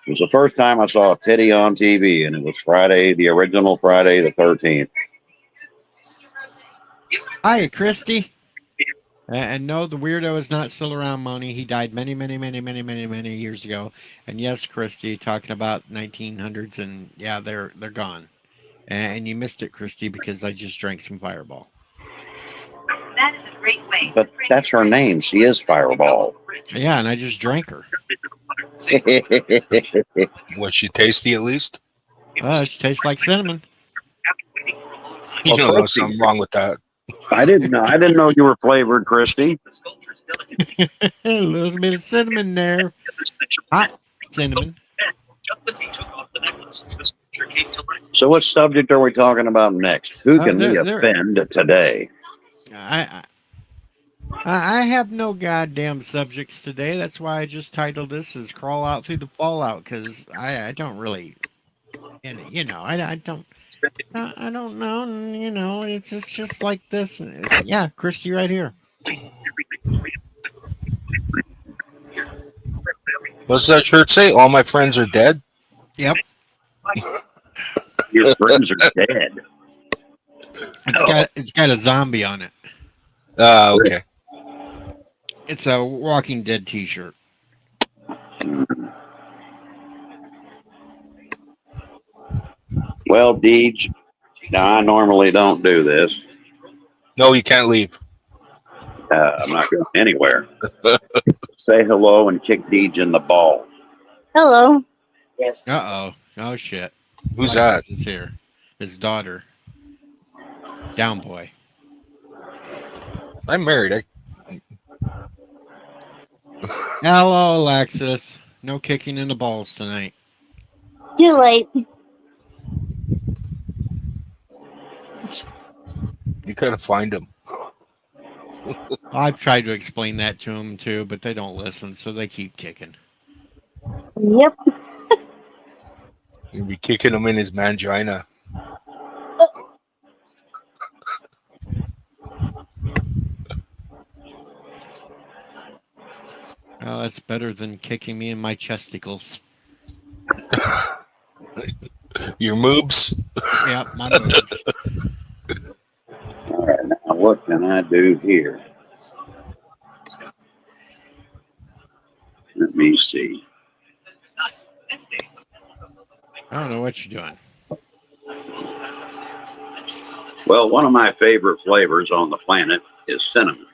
It was the first time I saw a titty on TV, and it was Friday, the original Friday the 13th. Hi, Christy. And no, the weirdo is not still around, Moni. He died many, many, many, many, many, many years ago. And yes, Christy, talking about 1900s, and yeah, they're gone. And you missed it, Christy, because I just drank some Fireball. That is a great way. But that's her name. She is Fireball. Yeah, and I just drank her. Was she tasty at least? It tastes like cinnamon. You don't know something wrong with that. I didn't know. I didn't know you were flavored, Christy. A little bit of cinnamon there. Hot cinnamon. So, what subject are we talking about next? Who can we offend today? I have no goddamn subjects today. That's why I just titled this as "Crawl Out Through the Fallout" because I don't really, I don't know. It's just like this. Yeah, Christy, right here. What's that shirt say? All my friends are dead? Yep. Your friends are dead. It's got a zombie on it. Okay. It's a Walking Dead T-shirt. Well, Deej, now I normally don't do this. No, you can't leave. I'm not going anywhere. Say hello and kick Deej in the ball. Hello. Uh-oh. Oh, shit. Who's that? Is here. His daughter. Down boy. I'm married. Hello, Alexis. No kicking in the balls tonight. Too late. You gotta find him. I've tried to explain that to them too, but they don't listen, so they keep kicking. Yep. You'll be kicking him in his mangina. Oh, that's better than kicking me in my chesticles. Your moobs? Yep, my moves. All right, now what can I do here? Let me see. I don't know what you're doing. Well, one of my favorite flavors on the planet is cinnamon.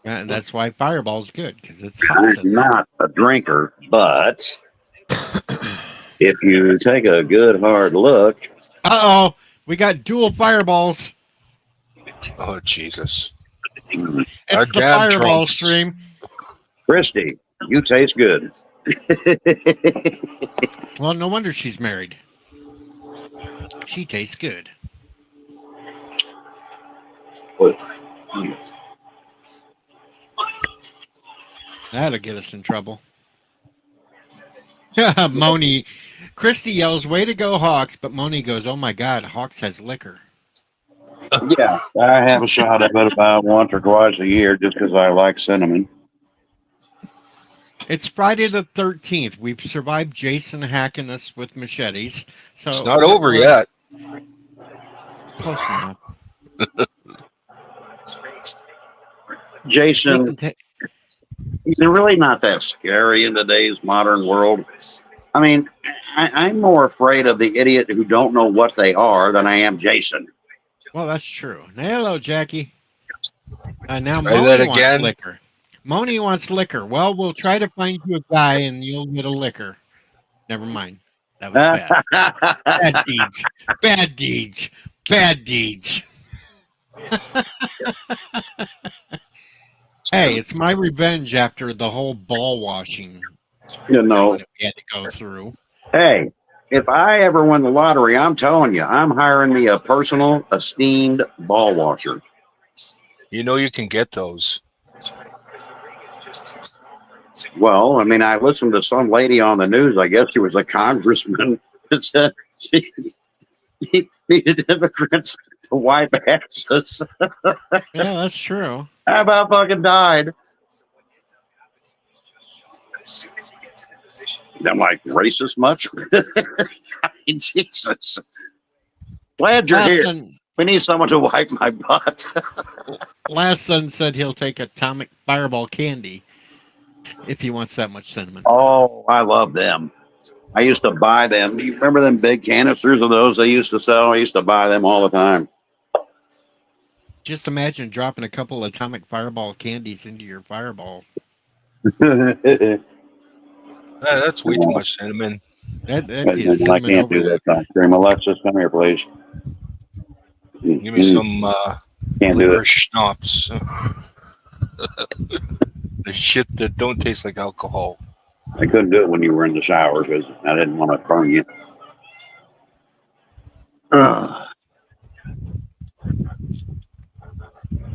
And that's why Fireball's good, because it's hot I'm cinnamon. not a drinker, but if you take a good hard look, Uh-oh, we got dual Fireballs. Oh, Jesus. It's the Damn Fireball trunks. stream. Christy, you taste good. Well, no wonder she's married. She tastes good. That'll get us in trouble. Moni. Christy yells, "Way to go, Hawks!" But Moni goes, "Oh my God, Hawks has liquor." Yeah, I have a shot of it about once or twice a year just because I like cinnamon. It's Friday the 13th. We've survived Jason hacking us with machetes. So It's not over yet. Close enough. Jason, he's really not that scary in today's modern world. I mean, I'm more afraid of the idiot who don't know what they are than I am Jason. Well, that's true. Hello, Jackie. Now Try Moni that wants again. liquor. Moni wants liquor. Well, we'll try to find you a guy and you'll get a liquor. Never mind. That was bad. Bad deeds. Bad deeds. Bad deeds. Hey, it's my revenge after the whole ball washing You know, that we had to go through. hey, if I ever win the lottery, I'm telling you, I'm hiring me a personal, esteemed ball washer. You know you can get those. Well, I mean, I listened to some lady on the news. I guess she was a congressman. That said needed immigrants to wipe asses. Yeah, that's true. How about fucking died? So what ends up happening is just shock. As soon as he gets in a position, I'm like, racist much? Jesus. Glad you're here. We need someone to wipe my butt. Last son said he'll take atomic fireball candy if he wants that much cinnamon. Oh, I love them. I used to buy them. Do you remember them big canisters of those they used to sell? I used to buy them all the time. Just imagine dropping a couple atomic fireball candies into your fireball. That's way too much cinnamon. That'd be a I cinnamon can't do overload. that. Cream Alexis, come here, please. Give me some Can't do it. liver schnapps. The shit that don't taste like alcohol. I couldn't do it when you were in the shower because I didn't want to burn you.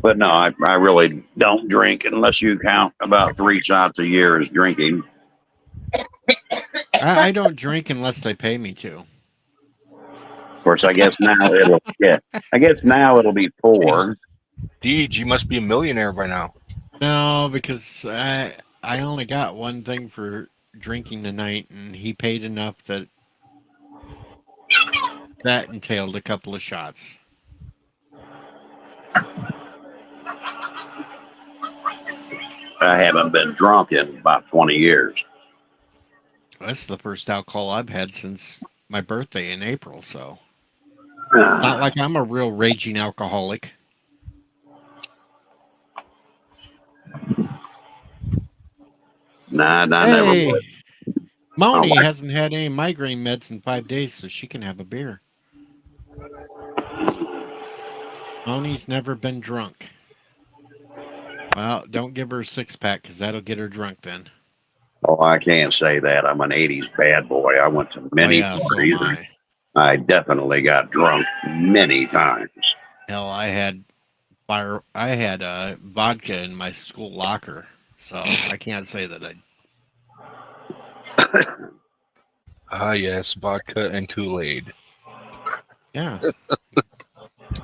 But no, I really don't drink unless you count about 3 shots a year as drinking. I don't drink unless they pay me to. Of course, I guess now it'll be 4. Deej, you must be a millionaire by now. No, because I only got one thing for drinking tonight, and he paid enough that entailed a couple of shots. I haven't been drunk in about 20 years. That's the first alcohol I've had since my birthday in April, so not like I'm a real raging alcoholic. Nah, never would. Moni hasn't had any migraine meds in 5 days, so she can have a beer. Moni's never been drunk. Well, don't give her a 6-pack because that'll get her drunk then. Oh, I can't say that. I'm an 80s bad boy. I went to many parties. So I definitely got drunk many times. Hell, I had vodka in my school locker, so I can't say that I. Yes, vodka and Kool-Aid. Yeah.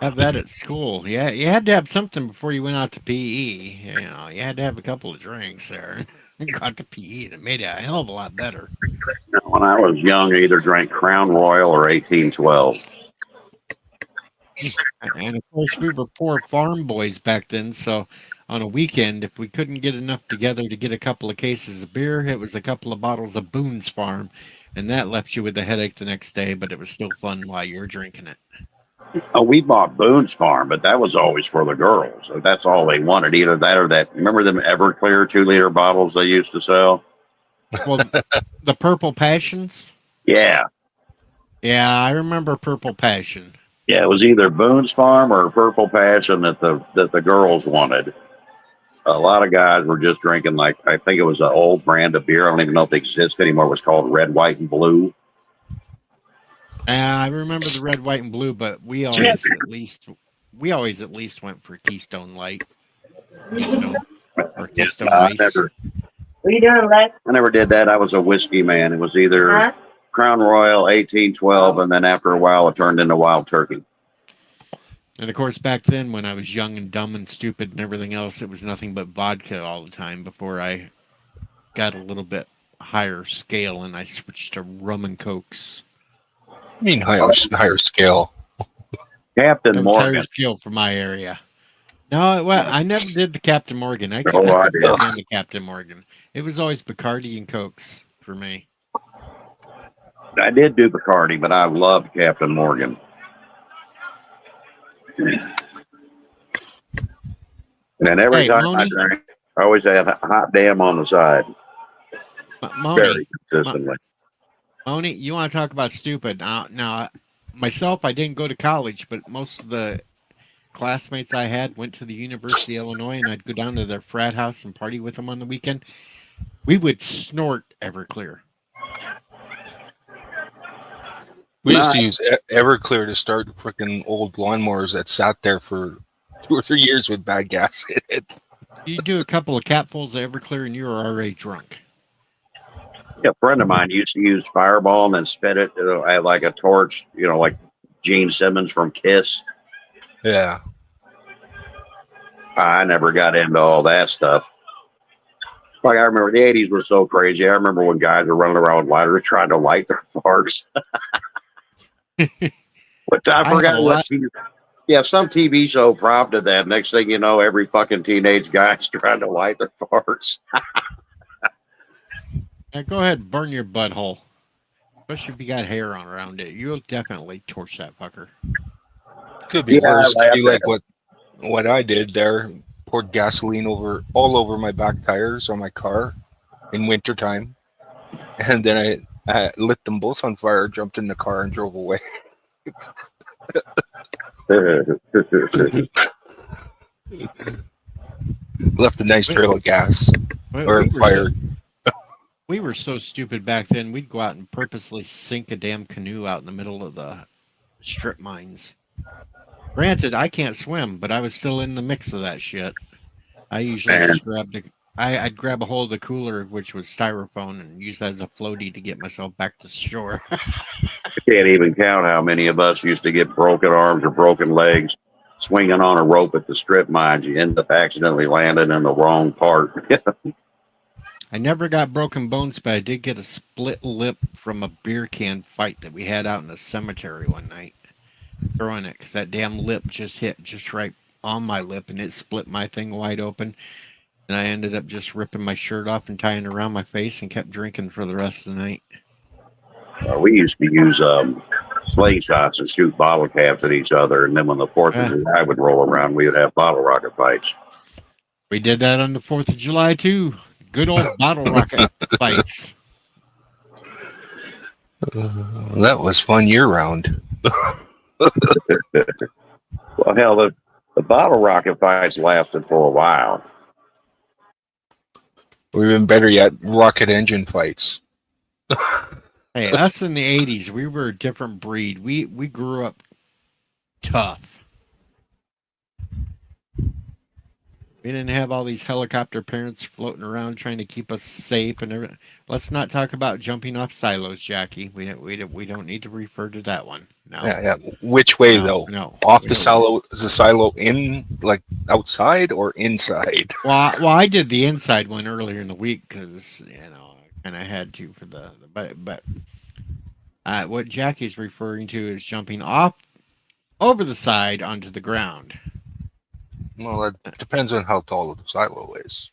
Have that at school. Yeah, you had to have something before you went out to PE. You know, you had to have a couple of drinks there. Got to PE, and it made it a hell of a lot better. When I was young, I either drank Crown Royal or 1812. And of course, we were poor farm boys back then. So on a weekend, if we couldn't get enough together to get a couple of cases of beer, it was a couple of bottles of Boone's Farm. And that left you with a headache the next day, but it was still fun while you were drinking it. Oh, we bought Boone's Farm, but that was always for the girls. So that's all they wanted, either that or that. Remember them Everclear 2-liter bottles they used to sell? Well, the Purple Passions? Yeah. Yeah, I remember Purple Passion. Yeah, it was either Boone's Farm or Purple Passion that the girls wanted. A lot of guys were just drinking, like, I think it was an old brand of beer. I don't even know if they exist anymore. It was called Red, White, and Blue. I remember the red, white, and blue, but we always at least went for Keystone Light, or Keystone Ice. What are you doing, Lex? I never did that. I was a whiskey man. It was either Crown Royal, 1812, and then after a while it turned into Wild Turkey. And of course, back then when I was young and dumb and stupid and everything else, it was nothing but vodka all the time before I got a little bit higher scale and I switched to rum and cokes. I mean, higher scale. Captain Morgan. Higher scale for my area. No, well, I never did the Captain Morgan. I I couldn't did. stand the Captain Morgan. It was always Bacardi and Cokes for me. I did do Bacardi, but I loved Captain Morgan. And then every time I drank, I always had a hot damn on the side. Very consistently. Moni, you want to talk about stupid? Now, myself, I didn't go to college, but most of the classmates I had went to the University of Illinois, and I'd go down to their frat house and party with them on the weekend. We would snort Everclear. We used to use Everclear to start freaking old lawnmowers that sat there for 2 or 3 years with bad gas in it. You do a couple of capfuls of Everclear, and you were already drunk. Yeah, a friend of mine used to use Fireball and then spit it like a torch, like Gene Simmons from Kiss. Yeah. I never got into all that stuff. Like I remember the '80s was so crazy. I remember when guys were running around with lighters trying to light their farts. But I I had forgot a what. lot. Yeah, some TV show prompted that. Next thing you know, every fucking teenage guy's trying to light their farts. Yeah, go ahead, and burn your butthole. Especially if you got hair on around it. You'll definitely torch that fucker. Could be Yeah, I worse. Could be laughed like what I did there. Poured gasoline all over my back tires on my car in wintertime. And then I lit them both on fire, jumped in the car, and drove away. at Left a nice trail of gas or fire. We were so stupid back then. We'd go out and purposely sink a damn canoe out in the middle of the strip mines. Granted, I can't swim, but I was still in the mix of that shit. I usually Man, just I'd grab a hold of the cooler, which was styrofoam, and use that as a floaty to get myself back to shore. I can't even count how many of us used to get broken arms or broken legs swinging on a rope at the strip mines. You end up accidentally landing in the wrong part. I never got broken bones, but I did get a split lip from a beer can fight that we had out in the cemetery one night. Throwing it because that damn lip just hit just right on my lip and it split my thing wide open. And I ended up just ripping my shirt off and tying it around my face and kept drinking for the rest of the night. We used to use slingshots and shoot bottle caps at each other. And then when the 4th of July would roll around, we would have bottle rocket fights. We did that on the 4th of July too. Good old bottle rocket fights. That was fun year round. Well, hell, the bottle rocket fights lasted for a while. Or even better yet, rocket engine fights. Hey, us in the 80s, we were a different breed. We grew up tough. We didn't have all these helicopter parents floating around trying to keep us safe and everything. Let's not talk about jumping off silos, Jackie. We don't need to refer to that one. No. Yeah. Which way though? No. Off the silo? Is the silo in, like outside or inside? Well, I did the inside one earlier in the week because I kind of had to for the but what Jackie's referring to is jumping off over the side onto the ground. Well, it depends on how tall the silo is.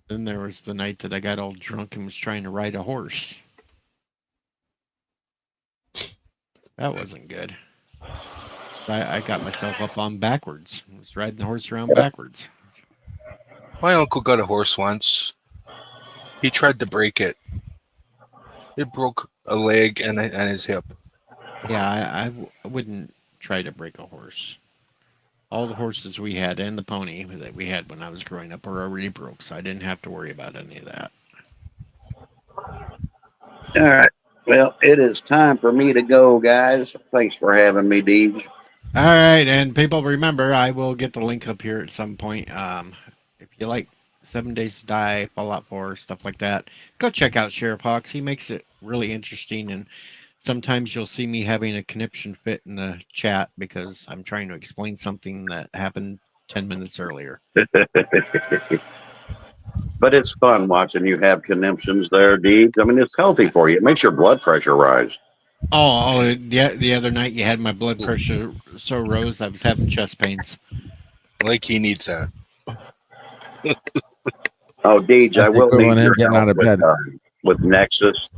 Then there was the night that I got all drunk and was trying to ride a horse. That wasn't good. I got myself up on backwards. I was riding the horse around backwards. My uncle got a horse once. He tried to break it. It broke a leg and his hip. Yeah, I wouldn't try to break a horse. All the horses we had and the pony that we had when I was growing up were already broke, so I didn't have to worry about any of that. All right. Well, it is time for me to go, guys. Thanks for having me, Deej. All right, and people remember, I will get the link up here at some point. If you like 7 Days to Die, Fallout 4, stuff like that, go check out Sheriff Hawks. He makes it really interesting, and sometimes you'll see me having a conniption fit in the chat because I'm trying to explain something that happened 10 minutes earlier. But it's fun watching you have conniptions there, Deej. I mean, it's healthy for you. It makes your blood pressure rise. The other night you had my blood pressure so rose I was having chest pains. Like he needs that. Oh, Deej, I will need your getting help out of bed. with Nexus.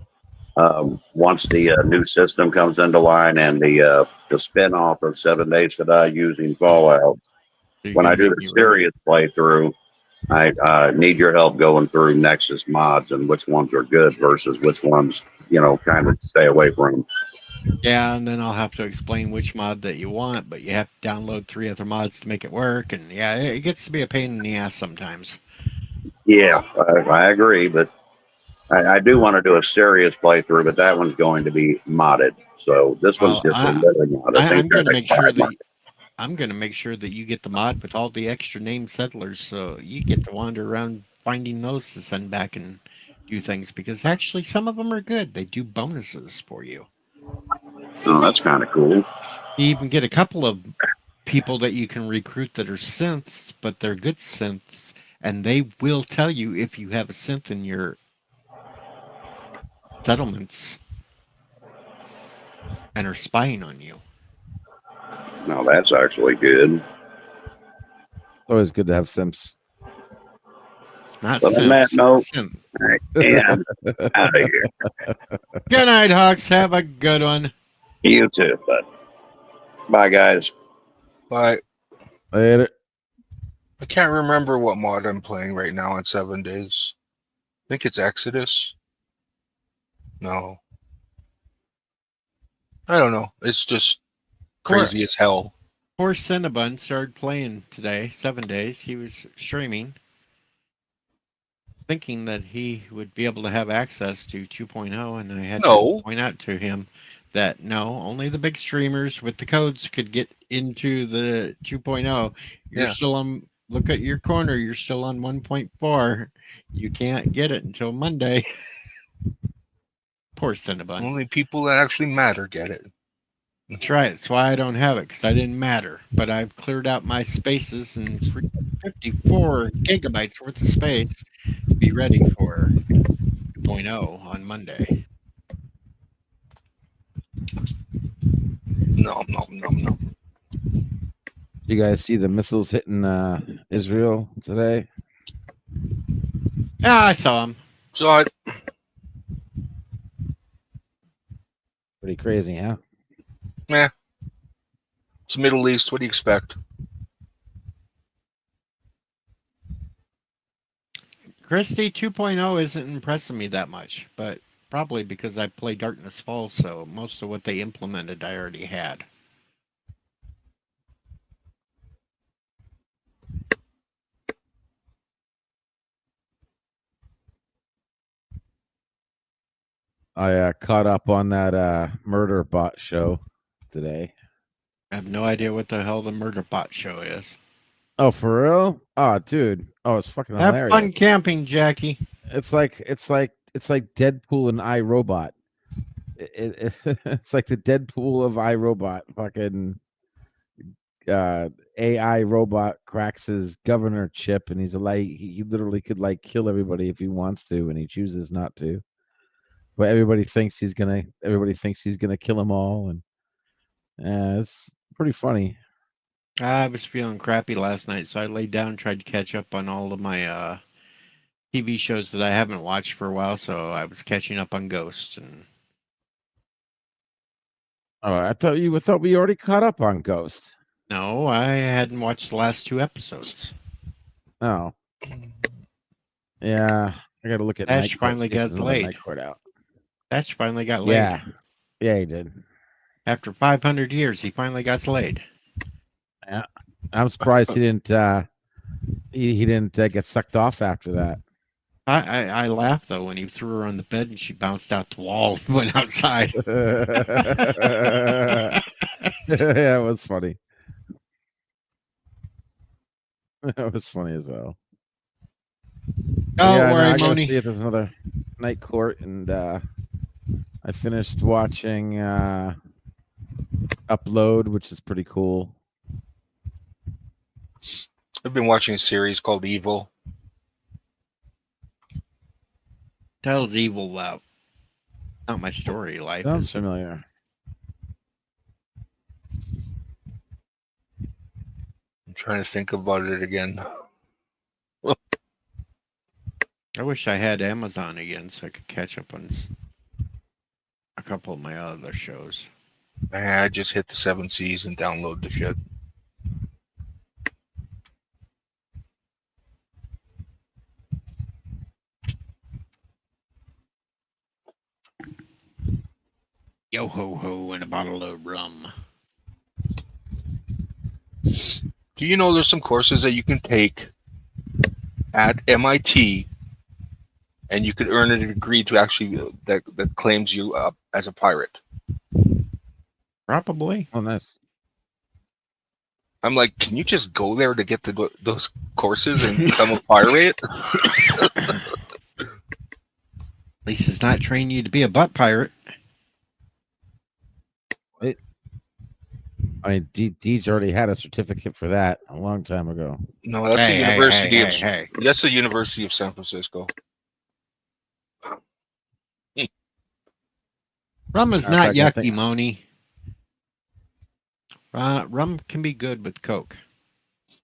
Once the new system comes into line and the spin-off of 7 Days to Die using Fallout. When I do the serious playthrough, I need your help going through Nexus mods and which ones are good versus which ones, kind of stay away from. Yeah, and then I'll have to explain which mod that you want, but you have to download 3 other mods to make it work, and yeah, it gets to be a pain in the ass sometimes. Yeah, I agree, but I do want to do a serious playthrough, but that one's going to be modded. So this one's just a little mod. I'm going to make sure that I'm going to make sure that you get the mod with all the extra named settlers, so you get to wander around finding those to send back and do things, because actually some of them are good. They do bonuses for you. Oh, that's kind of cool. You even get a couple of people that you can recruit that are synths, but they're good synths, and they will tell you if you have a synth in your settlements and are spying on you. Now that's actually good. It's always good to have simps. Not But on that simps, note, synth. and out of here. Good night, Hawks. Have a good one. You too, but bye, guys. But Later. I can't remember what mod I'm playing right now on 7 days. I think it's Exodus. No. I don't know. It's just crazy as hell. Poor Cinnabon started playing today, 7 days. He was streaming, thinking that he would be able to have access to 2.0, and I had No. to point out to him that no, only the big streamers with the codes could get into the 2.0. You're Yeah. still on, look at your corner, you're still on 1.4. You can't get it until Monday. Poor Cinnabon. Only people that actually matter get it. That's right. That's why I don't have it, because I didn't matter. But I've cleared out my spaces and 54 gigabytes worth of space to be ready for 2.0 on Monday. No. You guys see the missiles hitting Israel today? Yeah, I saw him. So Pretty crazy, huh? it's Middle East. What do you expect? Christie 2.0 isn't impressing me that much, but probably because I play Darkness Falls, so most of what they implemented I already had. I caught up on that murder bot show today. I have no idea what the hell the Murder Bot show is. Oh, for real? Oh, dude. Oh, it's fucking Have hilarious. fun camping, Jackie. It's like Deadpool and iRobot. It's like the Deadpool of iRobot. Fucking AI robot cracks his governor chip, and he's like he literally could like kill everybody if he wants to, and he chooses not to. But everybody thinks he's gonna kill them all, and it's pretty funny. I was feeling crappy last night, so I laid down and tried to catch up on all of my TV shows that I haven't watched for a while. So I was catching up on Ghost, and Oh, I thought we already caught up on Ghost. no, I hadn't watched the last 2 episodes. Oh, yeah, I got to look at Ash Night Court, finally see if there's got another laid. Night Court out. Ash finally got laid. Yeah, he did. After 500 years, he finally got laid. Yeah, I'm surprised he didn't. He didn't get sucked off after that. I laughed though when he threw her on the bed and she bounced out the wall and went outside. Yeah, it was funny. It was funny as hell. Don't yeah, worry, I gotta Moni. see if there's another Night Court, and I finished watching Upload, which is pretty cool. I've been watching a series called Evil. Tells evil out. Not my story life. Sounds Is it? familiar. I'm trying to think about it again. I wish I had Amazon again so I could catch up on a couple of my other shows. I just hit the 7 Cs and download the shit. Yo ho ho and a bottle of rum. Do you know there's some courses that you can take at MIT, and you could earn a degree to actually that claims you as a pirate? Probably. Oh, nice. I'm like, can you just go there to get those courses and become a pirate? At least it's not training you to be a butt pirate. Wait. I mean, Deej already had a certificate for that a long time ago. No, that's the Hey, University of hey. that's the University of San Francisco. Rum is Matter of not fact, I yucky, think- Moni. Rum can be good with Coke.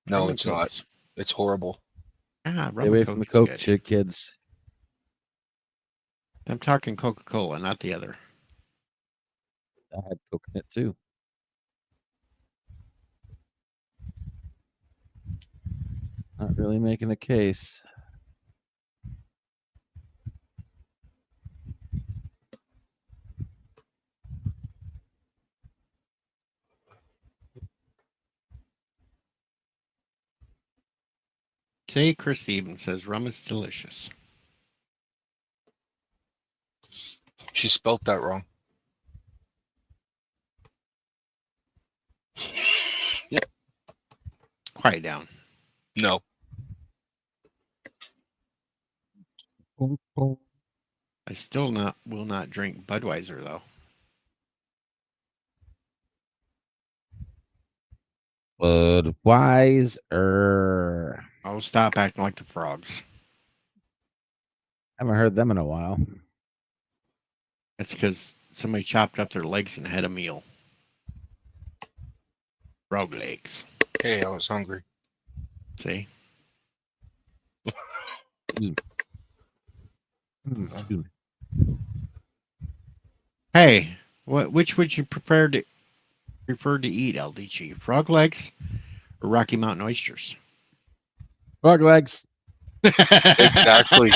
No, Rum and it's not. Cokes. It's horrible. Ah, Stay rum away and from Coke the is Coke good. shit, kids. I'm talking Coca-Cola, not the other. I had Coke in it too. Not really making a case. Say Chris Stevens says rum is delicious. She spelt that wrong. Quiet down. No. I still will not drink Budweiser though. Budweiser. Oh, stop acting like the frogs. Haven't heard them in a while. That's because somebody chopped up their legs and had a meal. Frog legs. Hey, I was hungry. See? Excuse me. Hey, which would you prefer to eat, LDG? Frog legs or Rocky Mountain oysters? Frog legs. Exactly.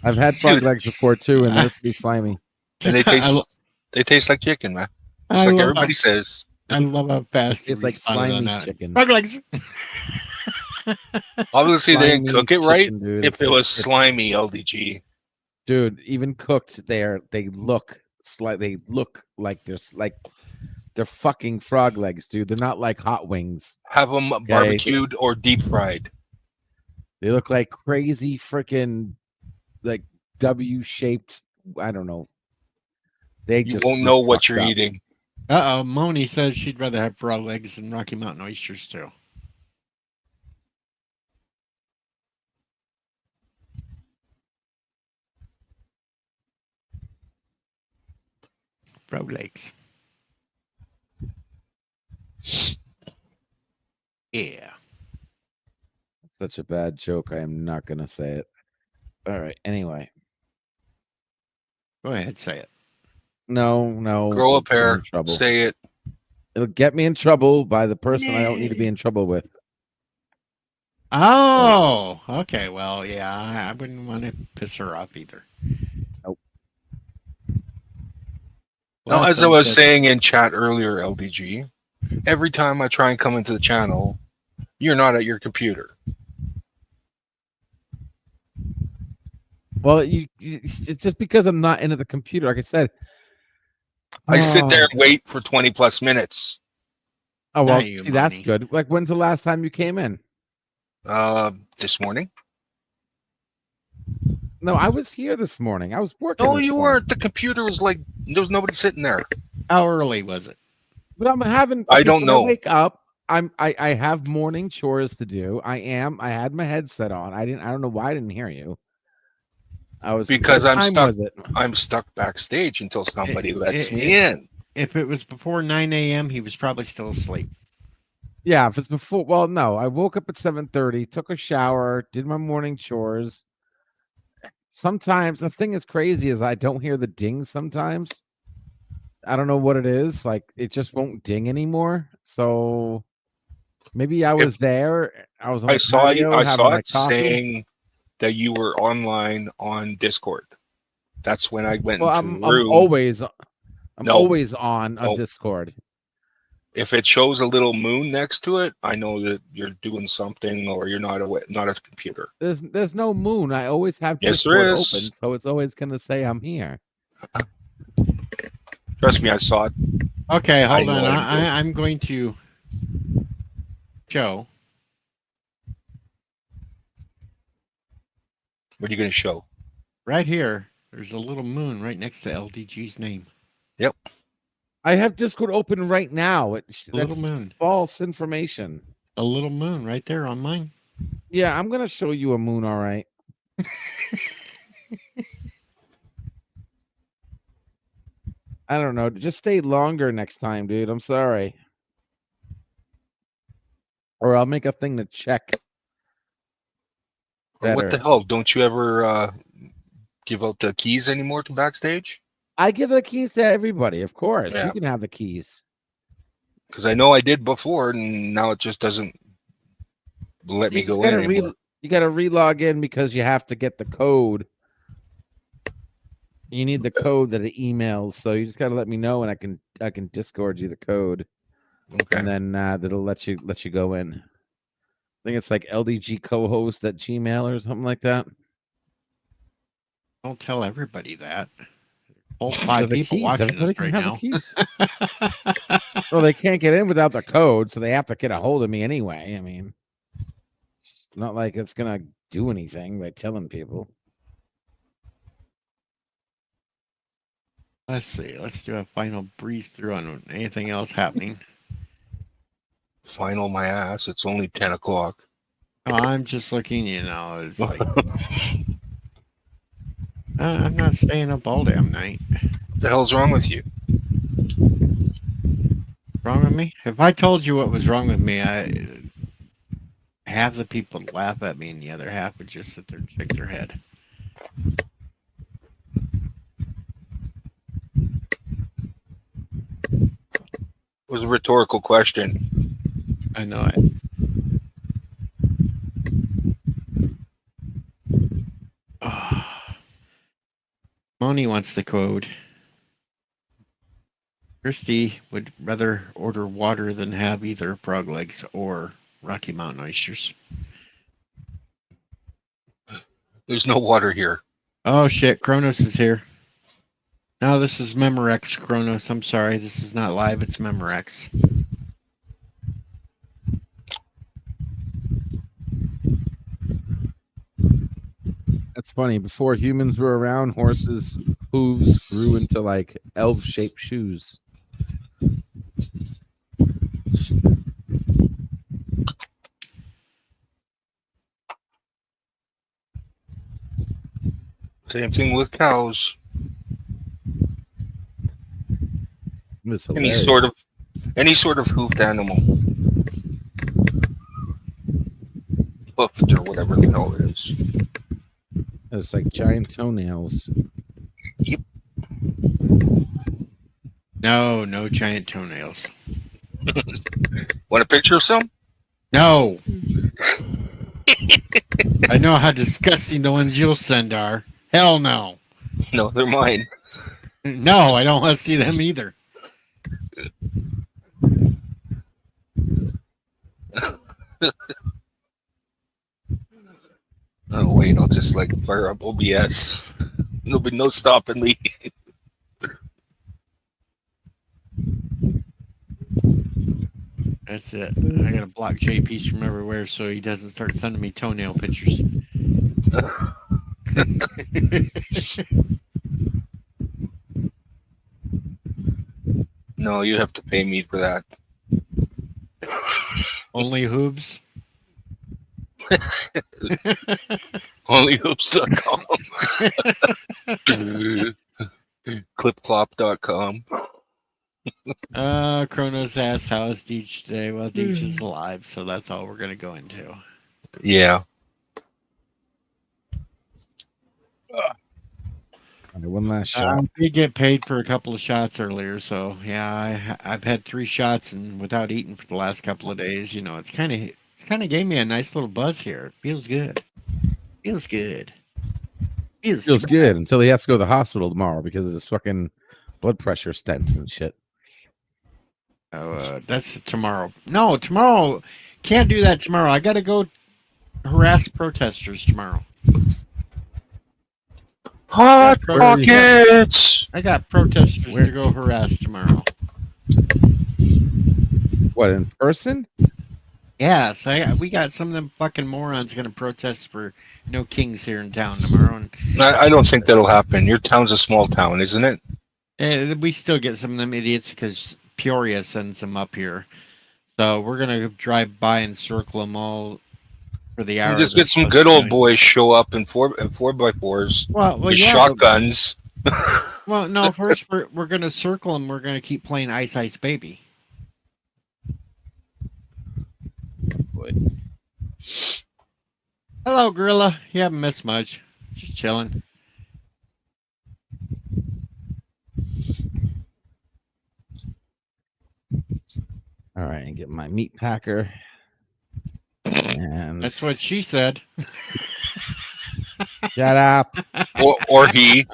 I've had frog Dude. legs before too, and they're pretty slimy. And they taste like chicken, man. Just like everybody says. I love how fast It's you like responded on slimy that. chicken. Frog legs. Obviously, they didn't Slimy cook it right. chicken, dude. If it was slimy, LDG. Dude, even cooked, they look they look like they're fucking frog legs, dude. They're not like hot wings. Have them barbecued or deep fried. They look like crazy freaking like W-shaped. I don't know. They You just won't look know what fucked you're up. eating. Uh-oh, Moni says she'd rather have frog legs than Rocky Mountain oysters too. Frog legs. Yeah. Such a bad joke. I am not gonna say it. All right. Anyway, Go ahead, say it. no. Grow a it'll get me pair. in trouble. Say it. It'll get me in trouble by the person I don't need to be in trouble with. Oh, okay. Well, yeah, I wouldn't want to piss her off either. Nope. Now, Last as I one was said- saying in chat earlier, LDG, every time I try and come into the channel, you're not at your computer. Well, it's just because I'm not into the computer. Like I said, I sit there and wait for 20 plus minutes. Oh well, Not you, see, that's Money. good. Like, when's the last time you came in? This morning. No, I was here this morning. I was working. No, this you morning. weren't. The computer was like there was nobody sitting there. How early was it? But I'm having. I don't when know. I wake up. I have morning chores to do. I had my headset on. I don't know why I didn't hear you. I was Because what I'm time stuck. Was it? I'm stuck backstage until somebody lets it- me in. If it was before 9 a.m., he was probably still asleep. Yeah, if it's before. Well, no. I woke up at 7:30, took a shower, did my morning chores. Sometimes the thing is crazy is I don't hear the ding. Sometimes I don't know what it is. Like it just won't ding anymore. So maybe I was there. I was on the I saw you. patio I having saw my it coffee. saying that you were online on Discord. That's when I went Well, into I'm the room. always No. always on No. Discord. If it shows a little moon next to it, I know that you're doing something or you're not not at the computer. There's no moon. I always have Yes, Discord there is. open, so it's always gonna say I'm here. Trust me, I saw it. Okay, hold know on. what I'm doing. I'm going to show. What are you going to show? Right here, there's a little moon right next to LDG's name. Yep. I have Discord open right now. Little That's moon. false information. A little moon right there on mine. Yeah, I'm gonna show you a moon. All right. I don't know. Just stay longer next time, dude. I'm sorry. Or I'll make a thing to check. Or what the Better. hell? Don't you ever give out the keys anymore to backstage? I give the keys to everybody, of course. Yeah. You can have the keys. Because I know I did before, and now it just doesn't let me You just go in gotta anymore. you gotta re-log in because you have to get the code. You need the code that it emails, so you just gotta let me know, and I can Discord you the code, Okay. and then that'll let you go in. I think it's like LDG co-host at Gmail or something like that. Don't tell everybody that. Whole They're 5 the people keys. watching Everybody this can right have the now. keys. Well, they can't get in without the code, so they have to get a hold of me anyway. I mean, it's not like it's gonna do anything by telling people. Let's see. Let's do a final breeze through on anything else happening. Final my ass. It's only 10 o'clock. Oh, I'm just looking, it's like I'm not staying up all damn night. What the hell's wrong with you? Wrong with me? If I told you what was wrong with me, half the people would laugh at me and the other half would just sit there and shake their head. It was a rhetorical question. I know it. Moni wants the code. Christy would rather order water than have either frog legs or Rocky Mountain oysters. There's no water here. Oh shit, Kronos is here. No, this is Memorex, Kronos. I'm sorry, this is not live, it's Memorex. That's funny. Before humans were around, horses' hooves grew into like elf-shaped shoes. Same thing with cows. It was Any hilarious. sort of hoofed animal. Hoofed or whatever the hell it is. It's like giant toenails. No giant toenails. Want a picture of some? No. I know how disgusting the ones you'll send are. Hell no. No, they're mine. No, I don't want to see them either. Oh wait, I'll just like fire up OBS. There'll be no stopping me. That's it. I gotta block JP from everywhere so he doesn't start sending me toenail pictures. No, you have to pay me for that. Only hoobs. Onlyhoops.com. Clipclop.com. Kronos asks, how is Deej today? Well, Deej is alive, so that's all we're gonna go into. Yeah. One last shot. I did get paid for a couple of shots earlier, so yeah, I've had 3 shots and without eating for the last couple of days. It's kind of gave me a nice little buzz here. It feels good. Feels good. Feels good until he has to go to the hospital tomorrow because of his fucking blood pressure stents and shit. Oh, that's tomorrow. No, tomorrow. Can't do that tomorrow. I got to go harass protesters tomorrow. Hot Pockets! I got protesters to go harass tomorrow. What, in person? Yes, we got some of them fucking morons going to protest for no kings here in town tomorrow. And I don't think that'll happen. Your town's a small town, isn't it? We still get some of them idiots because Peoria sends them up here. So we're gonna drive by and circle them all for the hour. You just they're get some supposed to good be old doing. boys show up in four by fours Well, with yeah. But, shotguns. well, no. First, we're gonna circle them. We're gonna keep playing Ice Ice Baby. Boy. Hello, Gorilla. You haven't missed much. Just chilling. All right, and get my meat packer. And That's what she said. shut up. or he.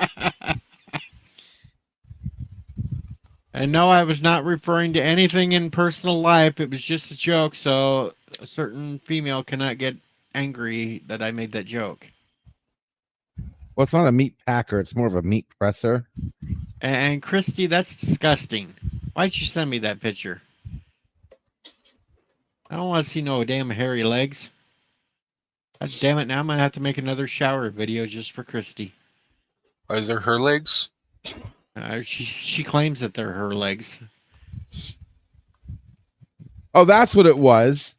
And no, I was not referring to anything in personal life. It was just a joke, so a certain female cannot get angry that I made that joke. Well, it's not a meat packer. It's more of a meat presser. And Christy, that's disgusting. Why'd you send me that picture? I don't want to see no damn hairy legs. God damn it, now I'm going to have to make another shower video just for Christy. Are there her legs? She claims that they're her legs. Oh, that's what it was.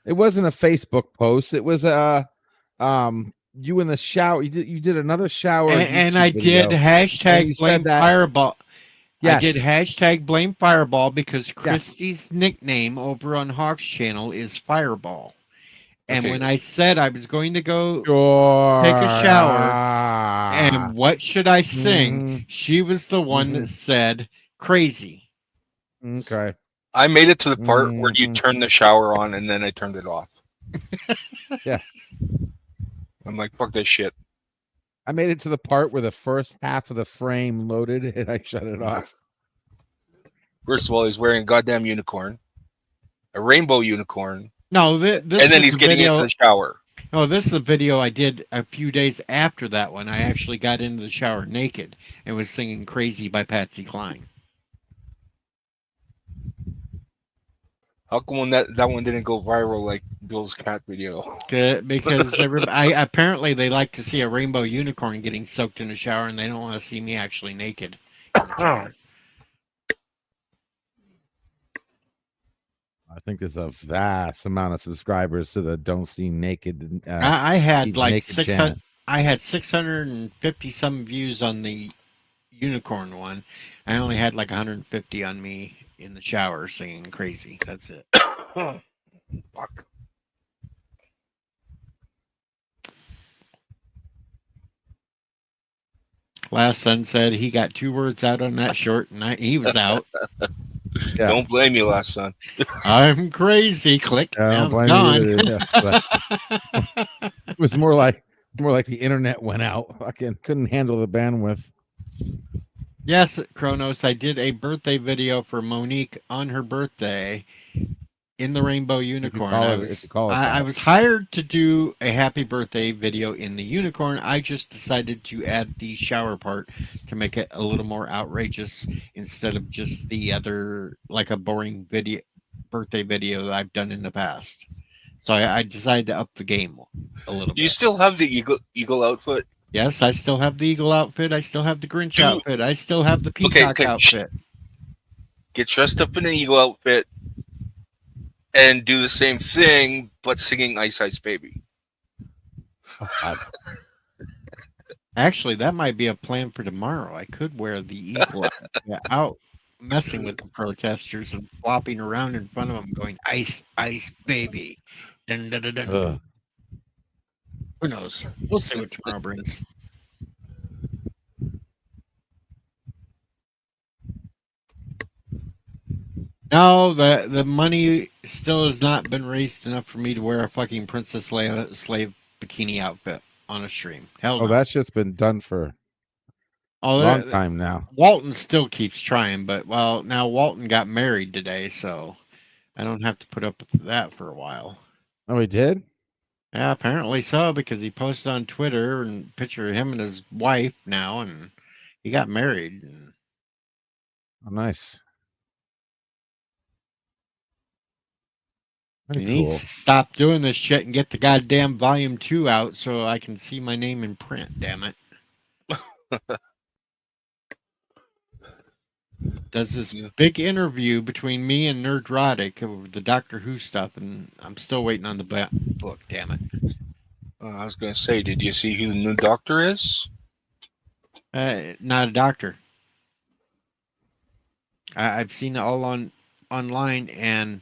It wasn't a Facebook post. It was you in the shower. You did another shower. And YouTube I video. did And hashtag you blame said that- Fireball. Yes. I did hashtag blame Fireball because Christy's nickname over on Hawk's channel is Fireball. And Okay. when I said I was going to go Sure. take a shower, and what should I sing? Mhm. She was the one that said crazy. Okay. I made it to the part where you Mhm. turn the shower on and then I turned it off. Yeah. I'm like, fuck this shit. I made it to the part where the first half of the frame loaded and I shut it off. First of all, he's wearing a goddamn unicorn, a rainbow unicorn, No, this and then was he's the getting video. into the shower. No, this is the video I did a few days after that one. I actually got into the shower naked and was singing "Crazy" by Patsy Cline. How come that one didn't go viral like Bill's cat video? Because apparently they like to see a rainbow unicorn getting soaked in the shower, and they don't want to see me actually naked in the shower. I think there's a vast amount of subscribers to the Don't See Naked. I had Keep like Naked 600. channel. I had 650 some views on the unicorn one. I only had like 150 on me in the shower singing "Crazy." That's it. Fuck. Last son said he got 2 words out on that short, and he was out. Yeah. Don't blame you, last son. I'm crazy. Click. I Now don't it's blame you gone. either. Yeah, but it was more like the internet went out. Fucking couldn't handle the bandwidth. Yes, Kronos, I did a birthday video for Monique on her birthday in the Rainbow Unicorn. if you call it I that. was hired to do a happy birthday video in the Unicorn. I just decided to add the shower part to make it a little more outrageous instead of just the other, like a boring birthday video that I've done in the past. So I decided to up the game a little Do you bit. still have the eagle outfit? Yes, I still have the eagle outfit. I still have the Grinch Dude. outfit. I still have the peacock outfit. Get dressed up in an eagle outfit and do the same thing, but singing Ice Ice Baby. Actually, that might be a plan for tomorrow. I could wear the eagle out, messing with the protesters and flopping around in front of them, going "Ice, Ice, Baby." Dun, dun, dun, dun. Ugh. Who knows? We'll see what tomorrow brings. No, the money still has not been raised enough for me to wear a fucking Princess Leia slave bikini outfit on a stream. Hell no. Oh, that shit's been done for a long time now. Walton still keeps trying, but well, now Walton got married today, so I don't have to put up with that for a while. Oh, he did? Yeah, apparently so, because he posted on Twitter and picture of him and his wife now, and he got married. And Oh, nice. he Very needs cool. to stop doing this shit and get the goddamn volume 2 out so I can see my name in print, damn it. does this Yeah. big interview between me and Nerdrotic over the Doctor Who stuff, and I'm still waiting on the book. Damn it! I was going to say, did you see who the new doctor is? Not a doctor. I've seen it all online, and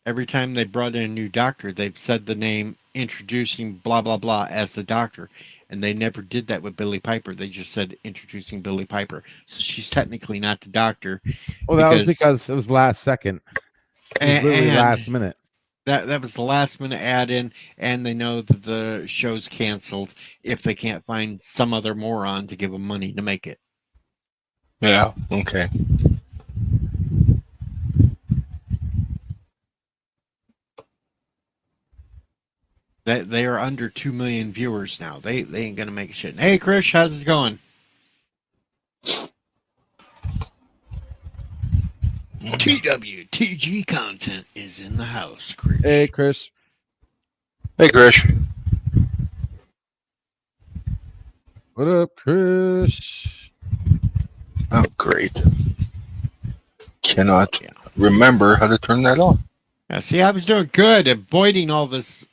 every time they brought in a new doctor, they've said the name introducing blah blah blah as the doctor, and they never did that with Billy Piper. They just said introducing Billy Piper, so she's technically not the doctor Well, that was because it was last second. It was literally and last minute. that was the last minute add in, and they know that the show's canceled if they can't find some other moron to give them money to make it. Yeah. Okay. They are under 2 million viewers now. They ain't gonna make shit. Hey, Chris, how's it going? TWTG content is in the house, Chris. Hey, Chris. Hey, Krish. What up, Chris? Oh, great. Cannot Yeah. remember how to turn that on. Yeah, see, I was doing good avoiding all this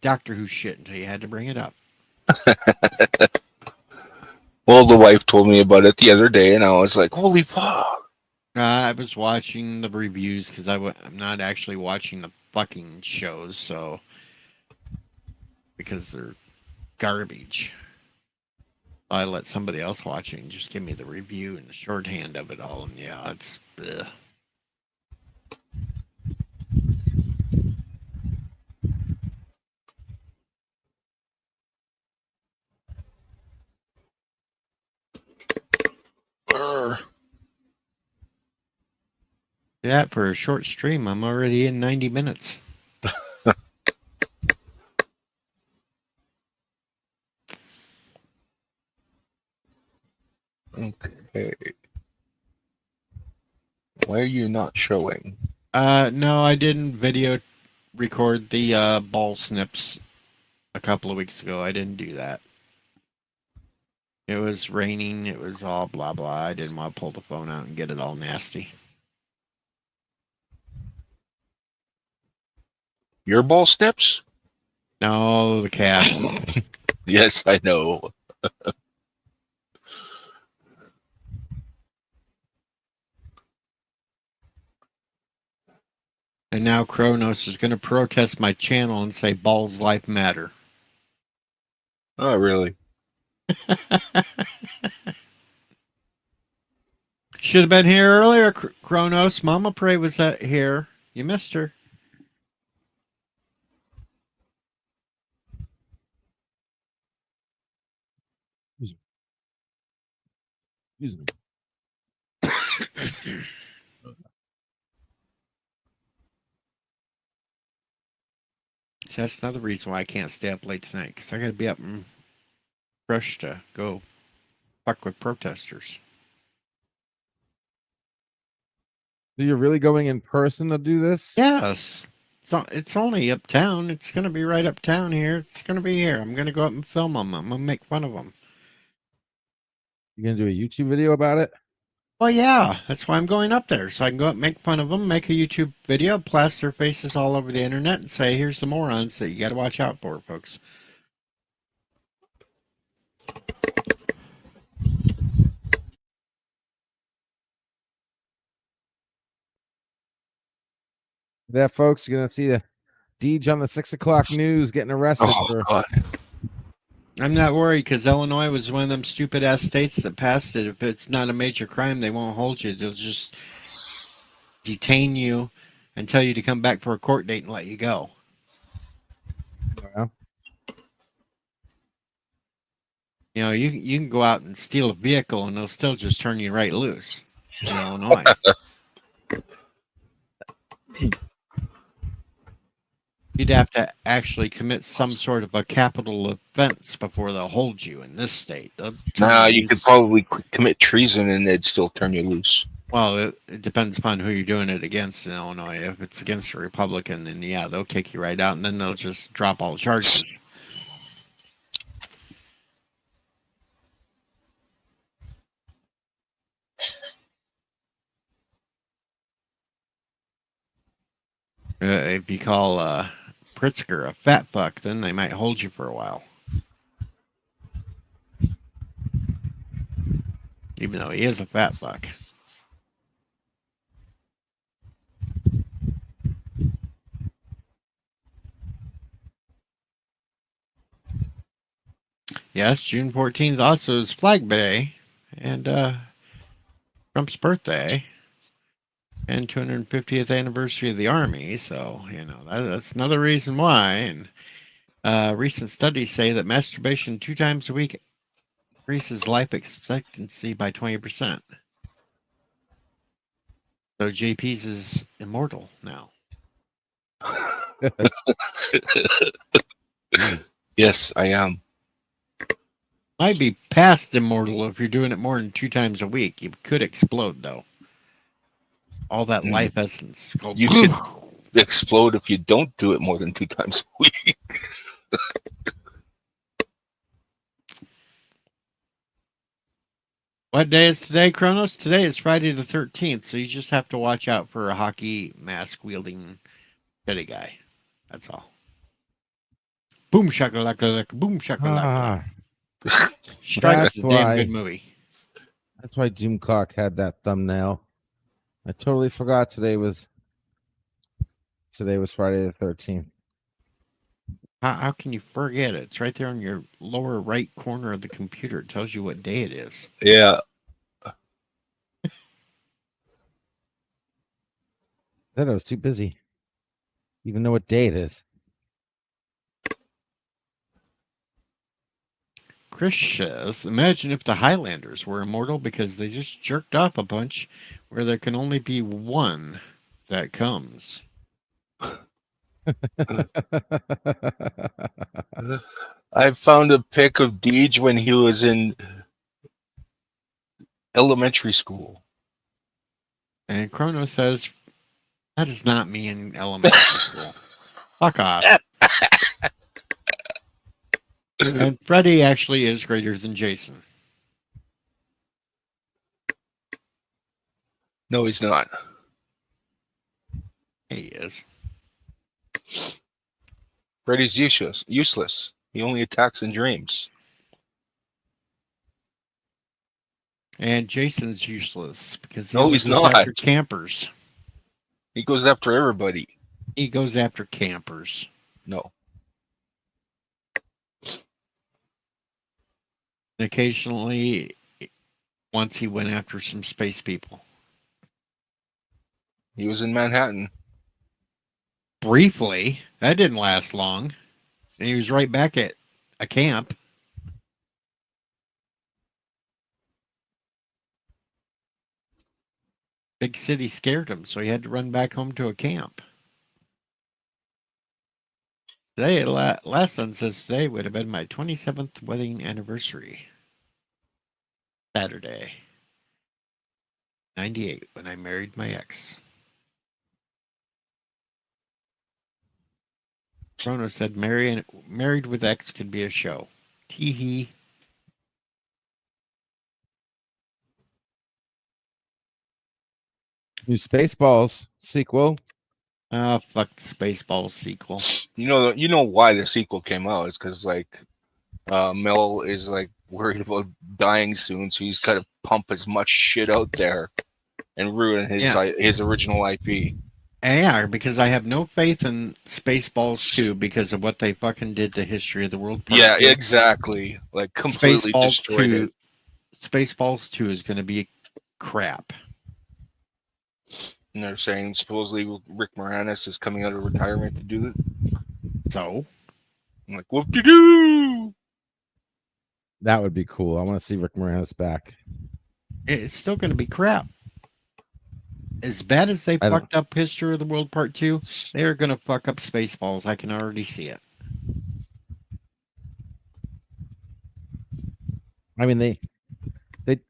Doctor Who shit until you had to bring it up. Well, the wife told me about it the other day, and I was like, holy fuck. I was watching the reviews because I'm not actually watching the fucking shows, so because they're garbage. I let somebody else watch it and just give me the review and the shorthand of it all, and yeah, it's. Ugh. That for a short stream, I'm already in 90 minutes. Okay. Why are you not showing? No, I didn't video record the ball snips a couple of weeks ago. I didn't do that. It was raining. It was all blah blah. I didn't want to pull the phone out and get it all nasty. Your ball snips? No, the cats. Yes, I know. And now Kronos is going to protest my channel and say balls life matter. Oh, really? Should have been here earlier, Kronos. Mama Prey was here. You missed her. Excuse me. So that's another reason why I can't stay up late tonight, because I got to be up and fresh to go fuck with protesters. So you're really going in person to do this? Yes. It's only uptown. It's going to be right uptown here. It's going to be here. I'm going to go up and film them. I'm going to make fun of them. You gonna do a YouTube video about it? Well, yeah. That's why I'm going up there. So I can go up and make fun of them, make a YouTube video, plaster their faces all over the internet, and say, here's the morons that you got to watch out for, folks. Yeah, folks, you're gonna see the Deej on the 6 o'clock news getting arrested for. God. I'm not worried because Illinois was one of them stupid ass states that passed it. If it's not a major crime, they won't hold you. They'll just detain you and tell you to come back for a court date and let you go. Yeah. You know, you can go out and steal a vehicle and they'll still just turn you right loose in Illinois. You'd have to actually commit some sort of a capital offense before they'll hold you in this state. They'll turn Nah, you you could loose. probably commit treason and they'd still turn you loose. Well, it depends upon who you're doing it against in Illinois. If it's against a Republican, then yeah, they'll kick you right out, and then they'll just drop all charges. If you call Pritzker a fat fuck, then they might hold you for a while. Even though he is a fat fuck. Yes, June 14th also is Flag Day and Trump's birthday and 250th anniversary of the Army. So, that's another reason why. And recent studies say that masturbation 2 times a week increases life expectancy by 20%. So JP's is immortal now. Yes, I am. Might be past immortal if you're doing it more than 2 times a week. You could explode though. All that life essence. Go You could explode if you don't do it more than 2 times a week. What day is today, Kronos? Today is Friday the 13th, so you just have to watch out for a hockey mask wielding teddy guy. That's all. Boom shakalaka, boom shakalaka. Stripes is a damn good movie. That's why Doomcock had that thumbnail. I totally forgot today was Friday the 13th. How can you forget it? It's right there on your lower right corner of the computer. It tells you what day it is. Yeah. I was too busy. Even know what day it is. Chris says, imagine if the Highlanders were immortal because they just jerked off a bunch where there can only be one that comes. I found a pic of Deej when he was in elementary school. And Chrono says, that is not me in elementary school. Fuck off. And Freddy actually is greater than Jason. No, he's not. He is. Freddy's useless. He only attacks in dreams. And Jason's useless because No, he's goes not. after campers. He goes after everybody. He goes after campers. No. And occasionally, once he went after some space people. He was in Manhattan. Briefly. That didn't last long. And he was right back at a camp. Big city scared him, so he had to run back home to a camp. Today, last son says today would have been my 27th wedding anniversary. Saturday. 98, when I married my ex. Chrono said married with ex could be a show. Tee-hee. New Spaceballs sequel. Ah, fuck the Spaceballs sequel. You know why the sequel came out? It's because Mel is worried about dying soon, so he's got to pump as much shit out there and ruin his original IP. Yeah, because I have no faith in Spaceballs 2 because of what they fucking did to History of the World Part Yeah, 2. exactly. Completely destroyed it. Spaceballs 2 is going to be crap. And they're saying supposedly Rick Moranis is coming out of retirement to do it. So? I'm like, whoop-de-doo! That would be cool. I want to see Rick Moranis back. It's still going to be crap. As bad as they fucked up History of the World Part 2, they are going to fuck up Spaceballs. I can already see it. I mean, they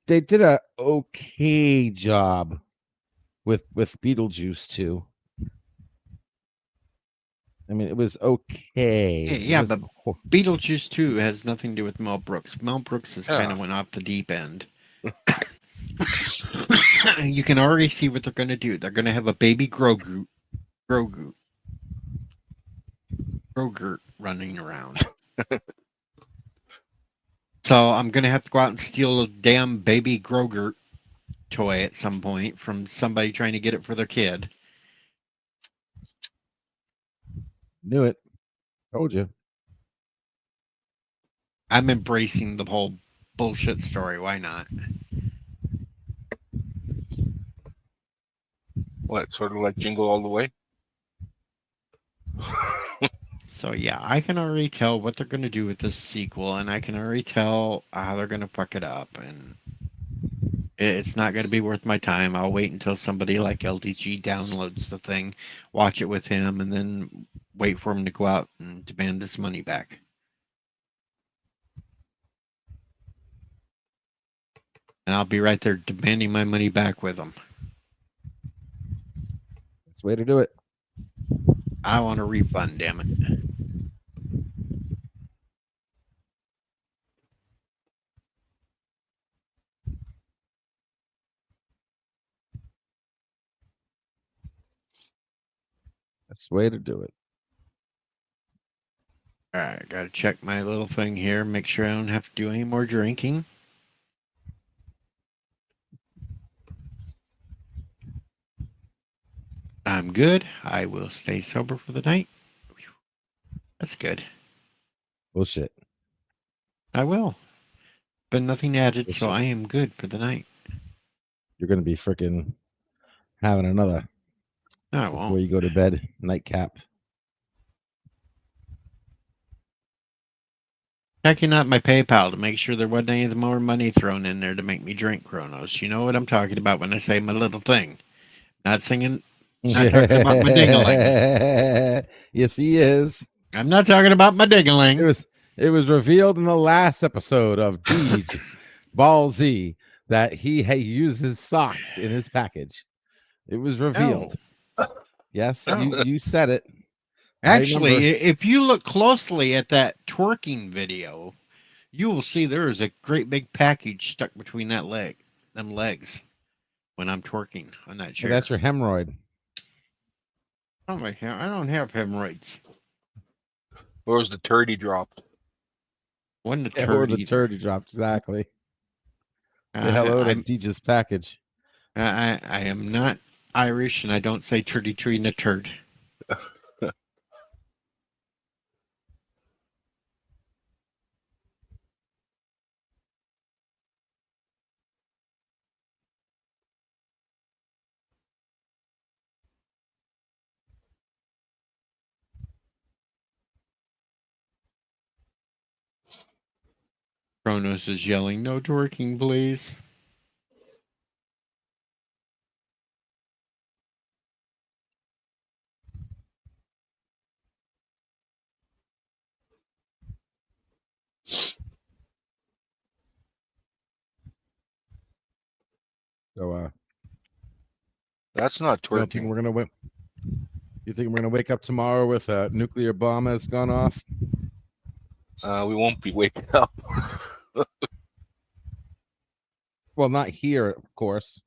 did a okay job with Beetlejuice too. I mean, it was okay. Yeah, but Beetlejuice 2 has nothing to do with Mel Brooks. Mel Brooks has kind of went off the deep end. You can already see what they're going to do. They're going to have a baby Grogu. Grogurt running around. So I'm gonna have to go out and steal a damn baby Grogurt toy at some point from somebody trying to get it for their kid. Knew it. Told you. I'm embracing the whole bullshit story. Why not? What, sort of like Jingle All the Way? So yeah, I can already tell what they're going to do with this sequel, and I can already tell how they're going to fuck it up, and it's not going to be worth my time. I'll wait until somebody like LDG downloads the thing, watch it with him, and then wait for him to go out and demand his money back. And I'll be right there demanding my money back with him. That's the way to do it. I want a refund, damn it. That's the way to do it. All right, got to check my little thing here, make sure I don't have to do any more drinking. I'm good. I will stay sober for the night. That's good. Bullshit. I will. But nothing added, so Bullshit. I am good for the night. You're gonna be freaking having another No, I before won't. you go to bed. Nightcap. Checking out my PayPal to make sure there wasn't any more money thrown in there to make me drink Chronos. You know what I'm talking about when I say my little thing. Not singing, not talking about my ding-a-ling. Yes, he is. I'm not talking about my ding-a-ling. It was revealed in the last episode of Deej Ball Z that he uses socks in his package. It was revealed. Yes, No. you said it. Actually, if you look closely at that twerking video, you will see there is a great big package stuck between them legs, when I'm twerking on that chair. That's your hemorrhoid. Oh my God, I don't have hemorrhoids. Where was the turd he dropped? When the Or turd the either. turd dropped. Exactly. Say hello to Deej's package. I am not Irish, and I don't say turdy tree in a turd. Kronos is yelling, "No twerking, please." So That's not you don't think twerking. we're gonna win? You think we're gonna wake up tomorrow with a nuclear bomb that's gone off? We won't be waking up. Well, not here, of course.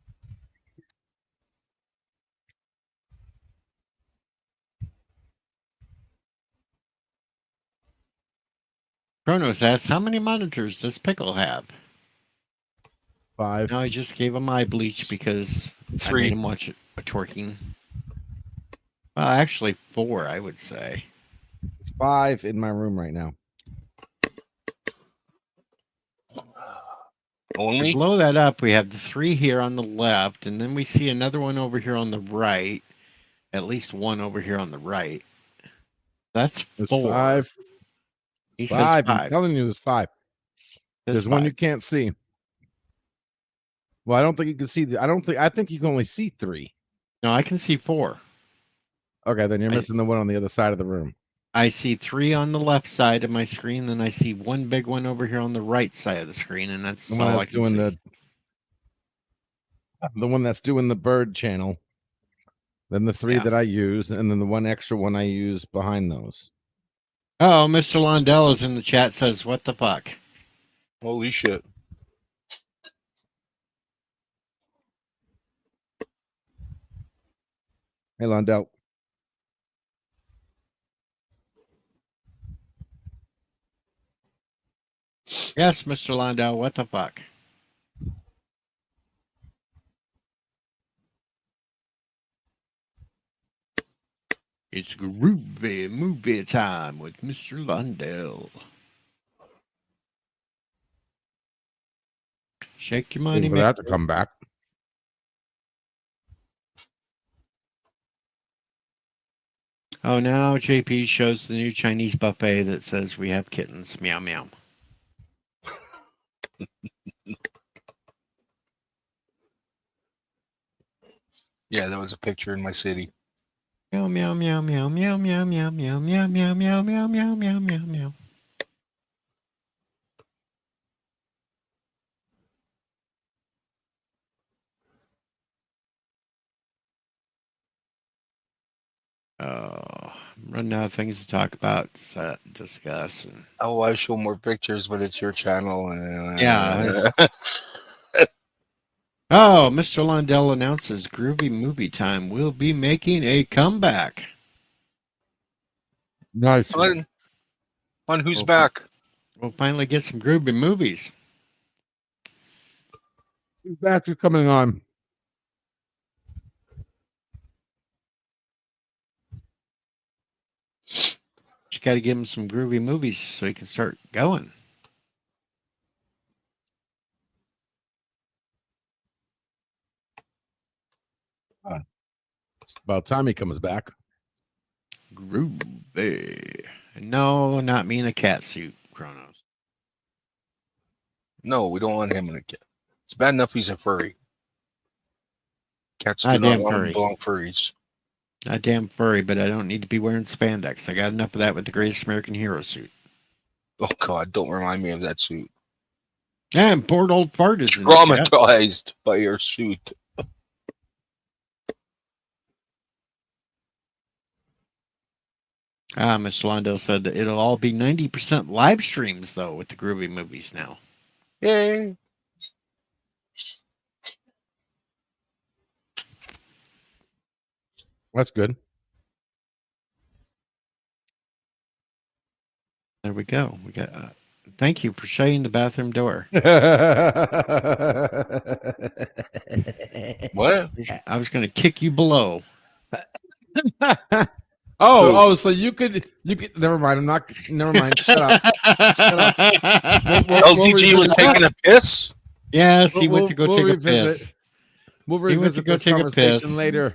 Kronos asks, "How many monitors does Pickle have?" 5. No, I just gave him eye bleach because I made 3. him watch a twerking. Well, actually 4, I would say. It's 5 in my room right now. Only? To blow that up, we have the 3 here on the left, and then we see another one over here on the right. At least one over here on the right. That's It's 4. 5. He It's says 5. I'm 5. telling you, it's 5. There's one you can't see. Well, I don't think you can see. I think you can only see 3. No, I can see 4. Okay, then you're missing the one on the other side of the room. I see 3 on the left side of my screen, then I see one big one over here on the right side of the screen, and that's The one all I that's can doing see. the one that's doing the bird channel. Then the 3 Yeah. that I use, and then the one extra one I use behind those. Oh, Mr. Londell is in the chat, says, "What the fuck?" Holy shit. Hey, Londell. Yes, Mr. Landau, what the fuck? It's groovy movie time with Mr. Lundell. Shake your money, Waiting for that to come back. Oh, now JP shows the new Chinese buffet that says we have kittens. Meow meow. Yeah, that was a picture in my city. Meow meow meow meow meow meow meow meow meow meow meow meow meow meow meow meow. I'm running out of things to talk about, discuss, and Oh, I show more pictures, but it's your channel. yeah. Oh, Mr. Lundell announces Groovy Movie Time will be making a comeback. Nice. On who's Well, back? We'll finally get some groovy movies. Who's back is coming on. Just got to give him some groovy movies so he can start going. About time he comes back. Groovy. No, not me in a cat suit, Kronos. No, we don't want him in a cat. It's bad enough he's a furry. Cats Ah, do not damn want to furry. belong furries. Not damn furry, but I don't need to be wearing spandex. I got enough of that with the Greatest American Hero suit. Oh God, don't remind me of that suit. And poor old fart is in the chat. Traumatized by your suit. Mr. Londell said that it'll all be 90% live streams, though, with the groovy movies now. Yay. That's good. There we go. We got. Thank you for shutting the bathroom door. What? I was going to kick you below. Oh, so you could never mind. I'm not never mind. Shut up. Shut up. LDG was taking a piss? Yes, he went to go take revisit. a piss. We'll He went to revisit go this take a conversation piss. later.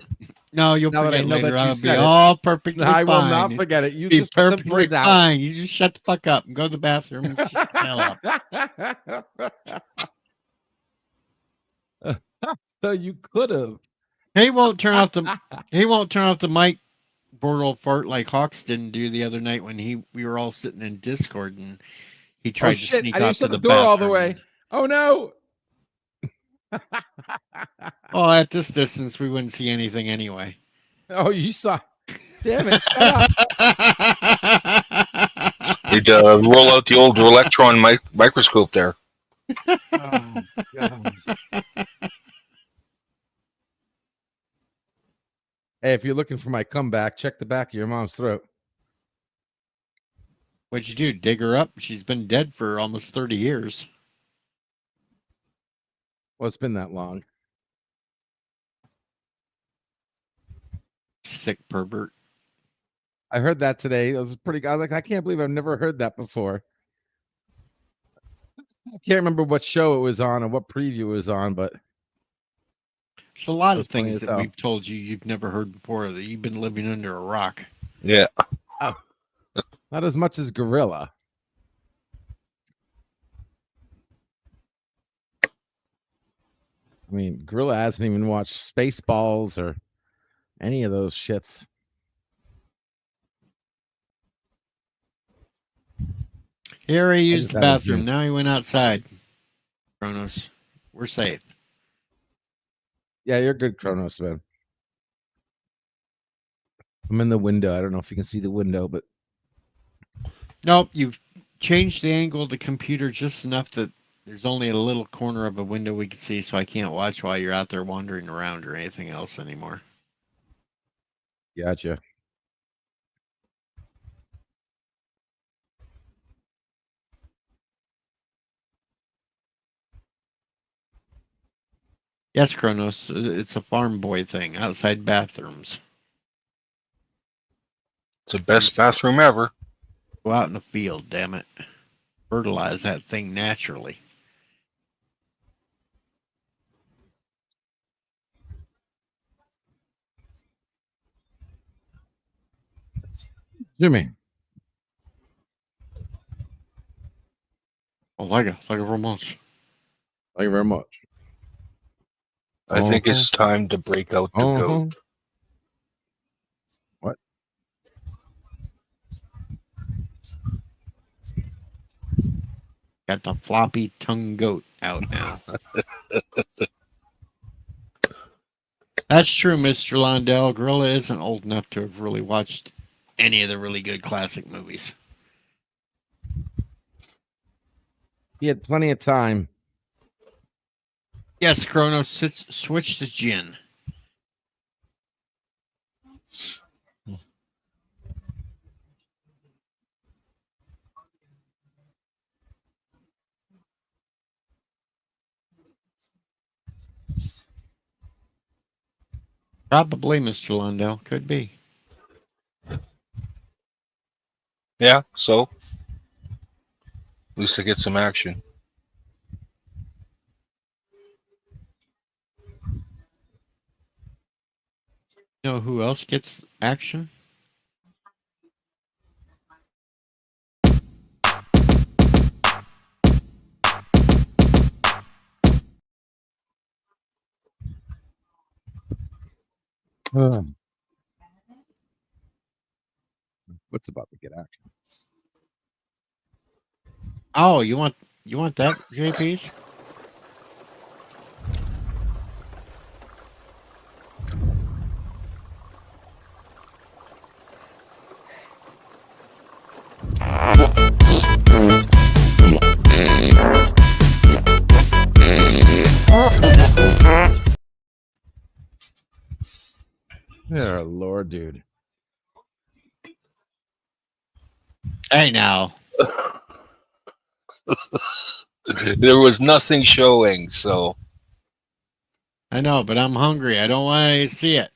No, you'll Now that I forget know later. that you I'll be said it. all perfectly I will fine. not forget it. You Be just let the perfectly bird out. fine. You just shut the fuck up and go to the bathroom and shut the hell up. So you could have. He won't turn off the mic, bored old fart, like Hawks didn't do the other night when we were all sitting in Discord and he tried to Shit! sneak I didn't off to shut the the door all the bathroom. way. Oh no! Well, at this distance, we wouldn't see anything anyway. Oh, you saw. Damn it! Shut up. You'd roll out the old electron microscope there. Oh, God. Hey, if you're looking for my comeback, check the back of your mom's throat. What'd you do? Dig her up? She's been dead for almost 30 years. Well, it's been that long. Sick pervert. I heard that today. It was pretty. I was like, I can't believe I've never heard that before. I can't remember what show it was on or what preview it was on, but There's a lot it of was funny things as that hell. we've told you you've never heard before, that you've been living under a rock. Yeah. Not as much as Gorilla. I mean, Gorilla hasn't even watched Spaceballs or any of those shits. He already I used just the haven't bathroom. seen Now he went outside. Kronos, we're safe. Yeah, you're good, Kronos, man. I'm in the window. I don't know if you can see the window, but Nope, you've changed the angle of the computer just enough that there's only a little corner of a window we can see, so I can't watch while you're out there wandering around or anything else anymore. gotcha. Yes, Kronos. It's a farm boy thing. Outside bathrooms. It's the best bathroom ever. Go out in the field. Damn it. Fertilize that thing naturally. Jimmy. Oh, like it very much. Thank you very much. I think it's time to break out the goat. What? Got the floppy tongue goat out now. That's true, Mr. Londell. Gorilla isn't old enough to have really watched any of the really good classic movies. He had plenty of time. Yes, Kronos, switch to gin. Probably, Mr. Londell. Could be. Yeah, so at least I get some action. You know who else gets action? What's about to get action? Oh, you want that, JP's? Yeah, Lord, dude. Hey, now. There was nothing showing, so I know, but I'm hungry. I don't want to see it.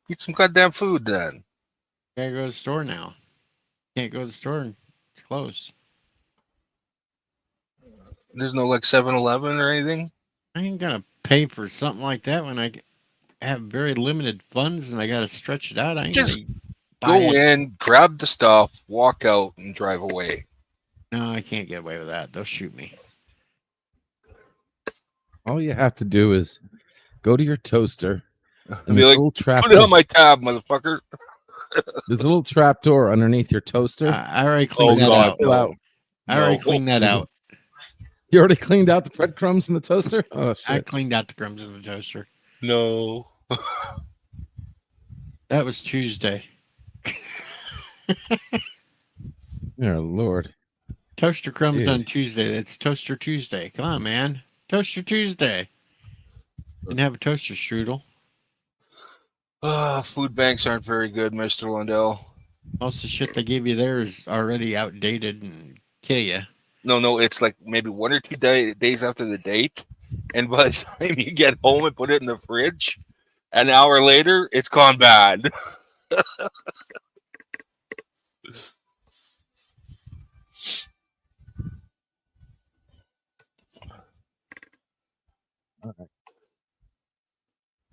eat some goddamn food then. Gotta go to the store now. Can't go to the store. It's closed. There's no like 7-Eleven or anything. I ain't gonna pay for something like that when I have very limited funds and I gotta stretch it out. I ain't Just gonna buy go it. in, grab the stuff, walk out, and drive away. No, I can't get away with that. They'll shoot me. All you have to do is go to your toaster and Be there's like, a little trap put it on my tab, motherfucker. there's a little trap door underneath your toaster. I already cleaned that God, out. no. I already No. cleaned that out. You already cleaned out the breadcrumbs in the toaster? Oh I shit. cleaned out the crumbs in the toaster. No. That was Tuesday. Oh Lord. Toaster crumbs Dude. on Tuesday. It's Toaster Tuesday. Come on, man. Toaster Tuesday. Didn't have a toaster strudel. Food banks aren't very good, Mr. Lundell. Most of the shit they give you there is already outdated and kill you. No, it's like maybe 1 or 2 days after the date. And by the time you get home and put it in the fridge, an hour later, it's gone bad.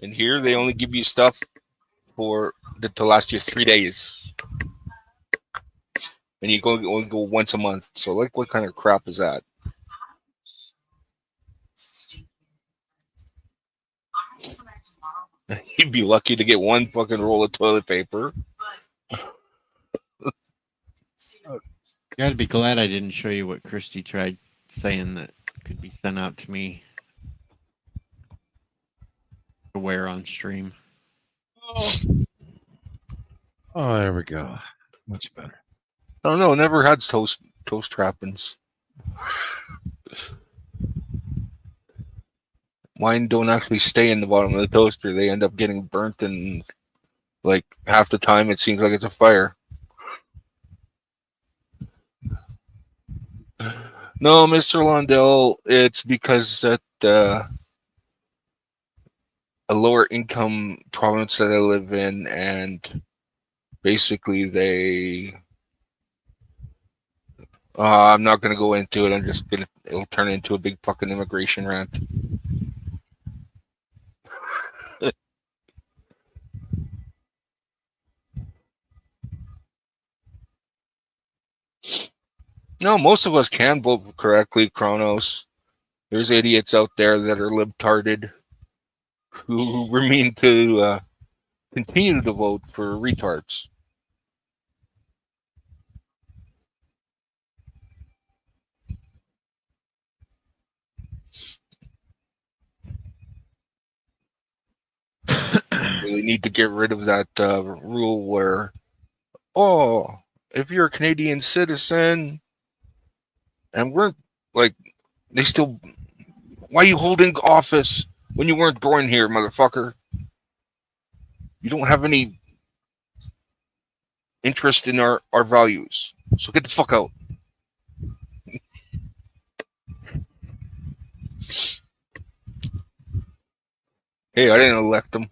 And here they only give you stuff to last you 3 days. And you only go once a month. So like what kind of crap is that? You'd be lucky to get one fucking roll of toilet paper. You gotta be glad I didn't show you what Christy tried saying that could be sent out to me to wear on stream. Oh, there we go. Much better. I don't know. Never had toast trappings. Mine don't actually stay in the bottom of the toaster. They end up getting burnt, and like half the time it seems like it's a fire. No, Mr. Londell, it's because that a lower income province that I live in, and basically I'm not gonna go into it. It'll turn into a big fucking immigration rant. No, most of us can vote correctly, Kronos. There's idiots out there that are libtarded who remain to continue to vote for retards. Really need to get rid of that rule where, oh, if you're a Canadian citizen and we're like, they still, why are you holding office when you weren't born here, motherfucker? You don't have any interest in our values. So get the fuck out. Hey, I didn't elect him.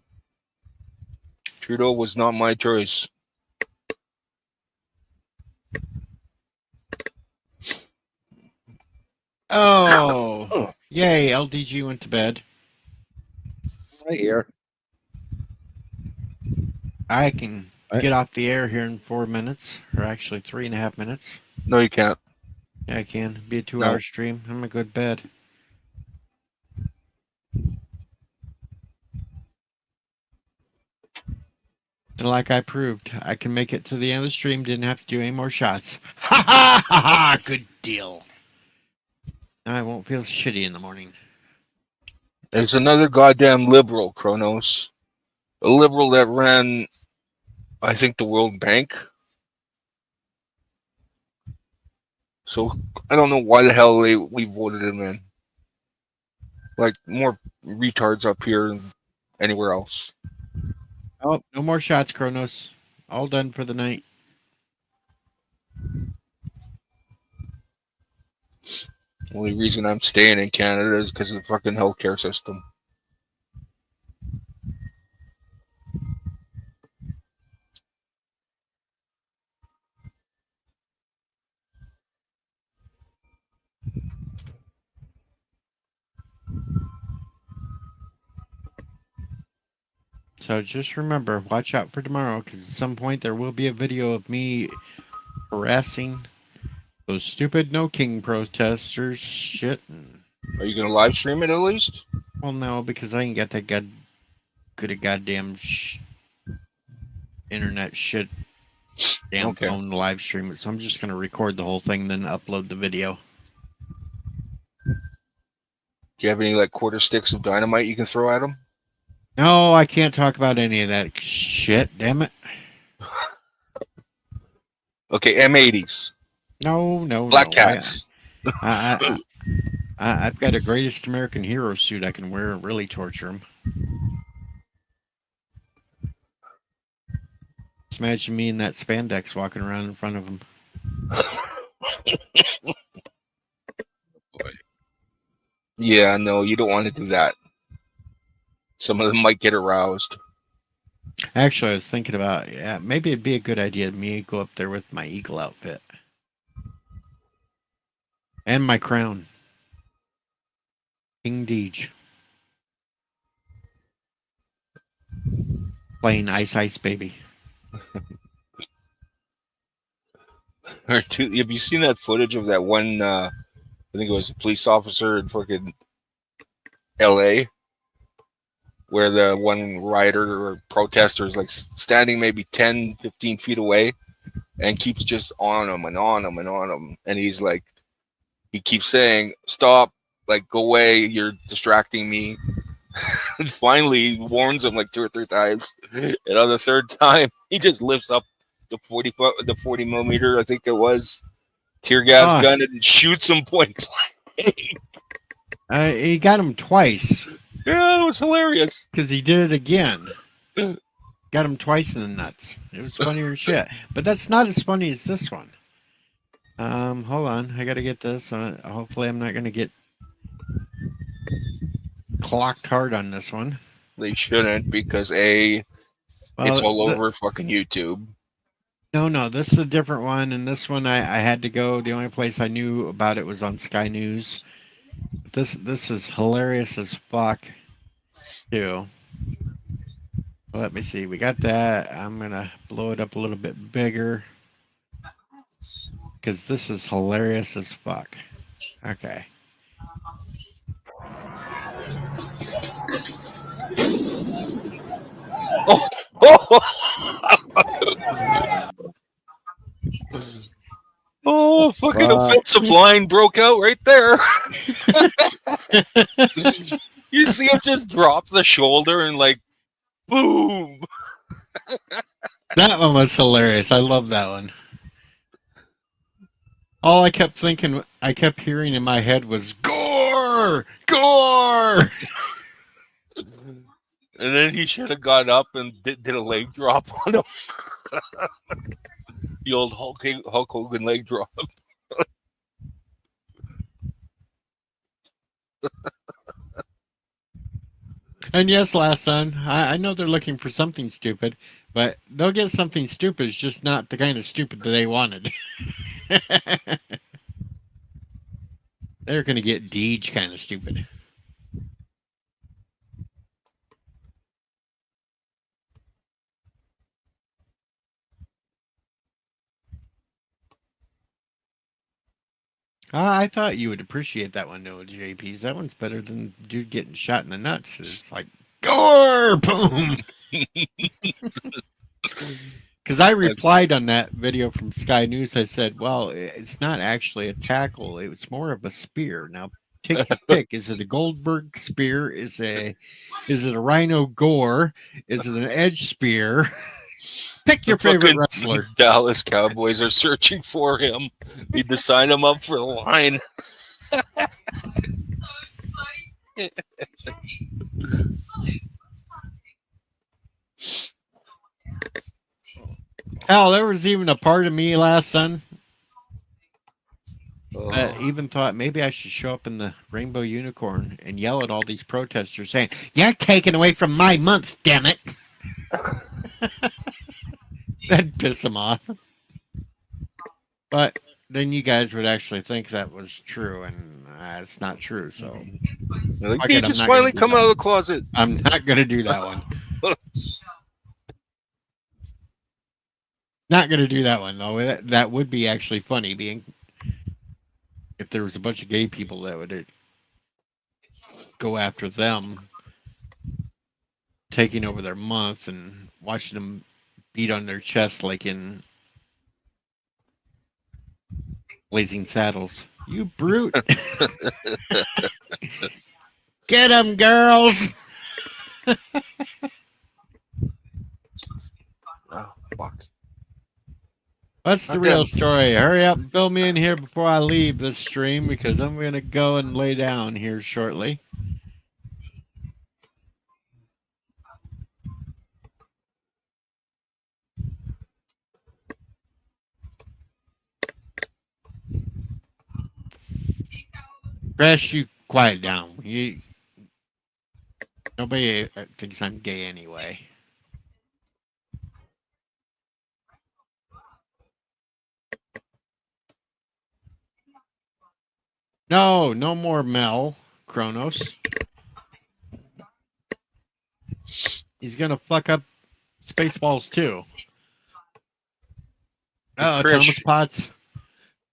Trudeau was not my choice. Oh, yay! LDG went to bed. Right here. I can Right. get off the air here in 4 minutes, or actually 3.5 minutes. No, you can't. Yeah, I can. Be a 2-hour stream. I'm gonna go to bed. And like I proved, I can make it to the end of the stream. Didn't have to do any more shots. Ha ha ha ha! Good deal. Now I won't feel shitty in the morning. There's another goddamn liberal, Kronos. A liberal that ran, I think, the World Bank. So I don't know why the hell we voted him in. Like, more retards up here than anywhere else. Oh, no more shots, Kronos. All done for the night. Only reason I'm staying in Canada is because of the fucking healthcare system. So just remember, watch out for tomorrow, because at some point there will be a video of me harassing those stupid No King protesters. Shit. Are you going to live stream it at least? Well, no, because I ain't got that goddamn internet shit. Damn Okay. phone to live stream it. So I'm just gonna record the whole thing, then upload the video. Do you have any, like, quarter sticks of dynamite you can throw at them? No, I can't talk about any of that shit. Damn it. Okay, M80s. No. Black Cats. I've got a greatest American hero suit I can wear and really torture him. Just imagine me in that spandex walking around in front of him. Yeah, no, you don't want to do that. Some of them might get aroused. Actually, I was thinking about, maybe it'd be a good idea of me to go up there with my eagle outfit. And my crown. King Deej. Playing Ice Ice Baby. Have you seen that footage of that one, I think it was a police officer in fucking LA, where the one rioter or protester is like standing maybe 10, 15 feet away and keeps just on him and on him and on him. And he's like, he keeps saying, stop, like, go away, you're distracting me. And finally, he warns him like 2 or 3 times. And on the third time, he just lifts up the 40 millimeter, I think it was, tear gas gun and shoots him point blank. He got him twice. Yeah, it was hilarious. Because he did it again. Got him twice in the nuts. It was funnier than shit. But that's not as funny as this one. Hold on. I got to get this. Hopefully I'm not going to get clocked hard on this one. They shouldn't because it's all over fucking YouTube. No, this is a different one, and this one I had to go. The only place I knew about it was on Sky News. This is hilarious as fuck, too. Let me see. We got that. I'm gonna blow it up a little bit bigger because this is hilarious as fuck. Okay. Oh, fucking Fuck. offensive line broke out right there. You see him just drop the shoulder and like, boom. That one was hilarious. I love that one. All I kept hearing in my head was gore, gore. And then he should have got up and did a leg drop on him. The old Hulk Hogan leg drop. And yes, last son, I know they're looking for something stupid, but they'll get something stupid. It's just not the kind of stupid that they wanted. They're going to get Deej kind of stupid. I thought you would appreciate that one, no JPs. That one's better than dude getting shot in the nuts. It's like gore, boom. Because I replied on that video from Sky News. I said, "Well, it's not actually a tackle. It was more of a spear. Now, take your pick. Is it a Goldberg spear? Is it a Rhino Gore? Is it an Edge spear? Pick your favorite wrestler." Dallas Cowboys are searching for him. Need to sign him up for the line. Hell, there was even a part of me last son that even thought maybe I should show up in the Rainbow Unicorn and yell at all these protesters saying, "You're taking away from my month, damn it." That'd piss them off. But then you guys would actually think that was true, and it's not true. So Like, fuck he it, I'm just not finally gonna do come that out of one. the closet. I'm not going to do that one. Not going to do that one, though. That would be actually funny, being if there was a bunch of gay people that would go after them, taking over their month and watching them beat on their chest like in Blazing Saddles. You brute. Get them, girls. Oh, fuck. What's the real story? Hurry up and fill me in here before I leave this stream because I'm going to go and lay down here shortly. Crash, you quiet down. Nobody thinks I'm gay anyway. No more Mel Kronos. He's gonna fuck up Spaceballs too. Oh, Thomas Potts.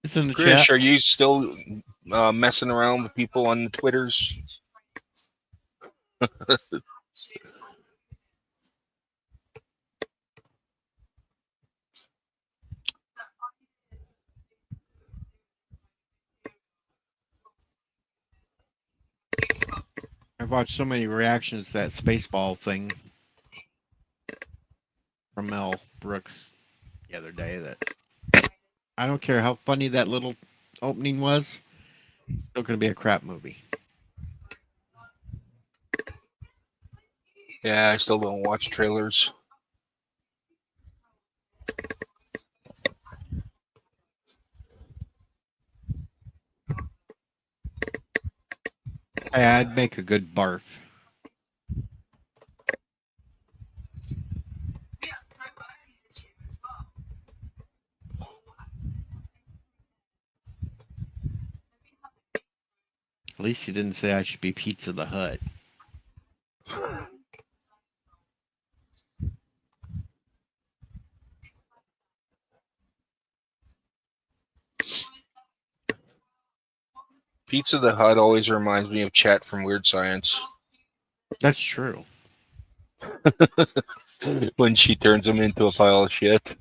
It's in the Chris, chat. are you still messing around with people on the Twitters? I've watched so many reactions to that Spaceball thing from Mel Brooks the other day that I don't care how funny that little opening was. It's still gonna be a crap movie. Yeah, I still don't watch trailers. I'd make a good barf. At least he didn't say I should be Pizza the Hut. Pizza the Hut always reminds me of Chat from Weird Science That's true. when she turns him into a pile of shit.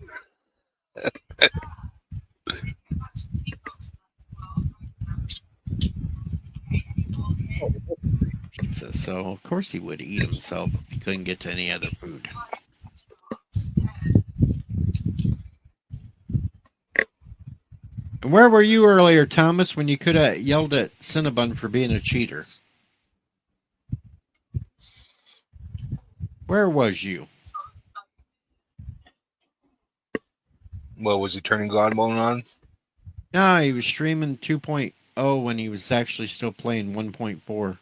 Pizza, so of course he would eat himself if he couldn't get to any other food. And where were you earlier, Thomas, when you could have yelled at Cinnabon for being a cheater? Where was you? What was he turning God Mode on? No, he was streaming 2.0 when he was actually still playing 1.4.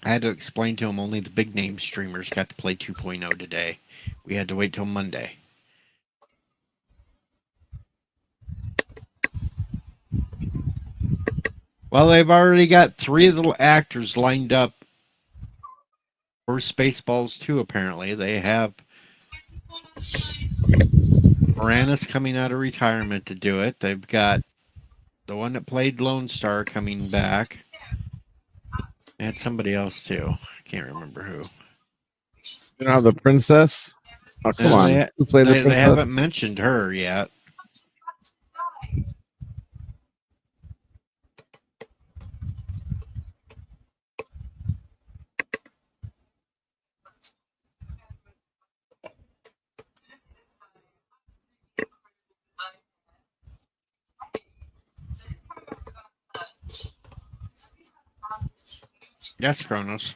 I had to explain to him only the big name streamers got to play 2.0 today. We had to wait till Monday. Well, they've already got 3 of the actors lined up for Spaceballs 2, apparently. They have Moranis coming out of retirement to do it. They've got the one that played Lone Star coming back. They had somebody else, too. I can't remember who. You know the princess. Oh come No, on! Who played the They princess? haven't mentioned her yet. Yes, Kronos.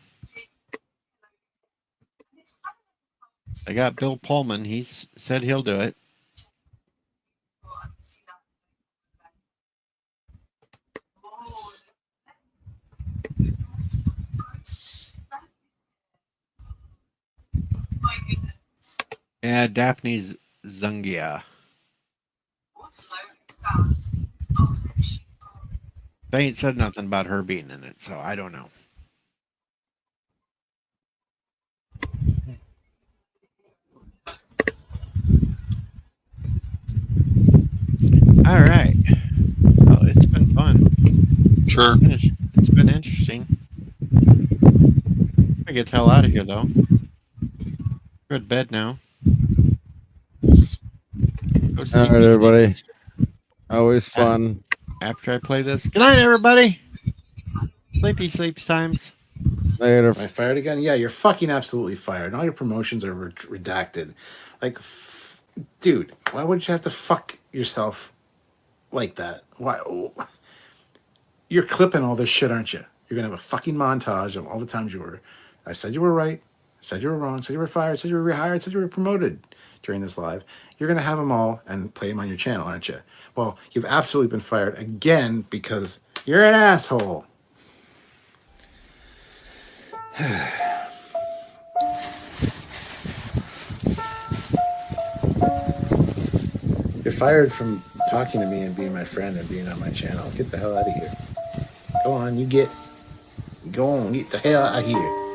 I got Bill Pullman. He's said he'll do it. Yeah, Daphne Zungia. They ain't said nothing about her being in it, so I don't know. All right. Well, it's been fun. Sure. It's been interesting. I get the hell out of here, though. Go to bed now. Go see All right, Beastie everybody. Boys Always fun. after I play this. Good night, everybody. Sleepy times. Later. Am I fired again? Yeah, you're fucking absolutely fired. All your promotions are redacted. Like, dude, why would you have to fuck yourself like that? Why? You're clipping all this shit, aren't you? You're gonna have a fucking montage of all the times you were. I said you were right. Said you were wrong. Said you were fired. Said you were rehired. Said you were promoted during this live. You're gonna have them all and play them on your channel, aren't you? Well, you've absolutely been fired again because you're an asshole. You're fired from talking to me and being my friend and being on my channel. Get the hell out of here. Go on, get the hell out of here.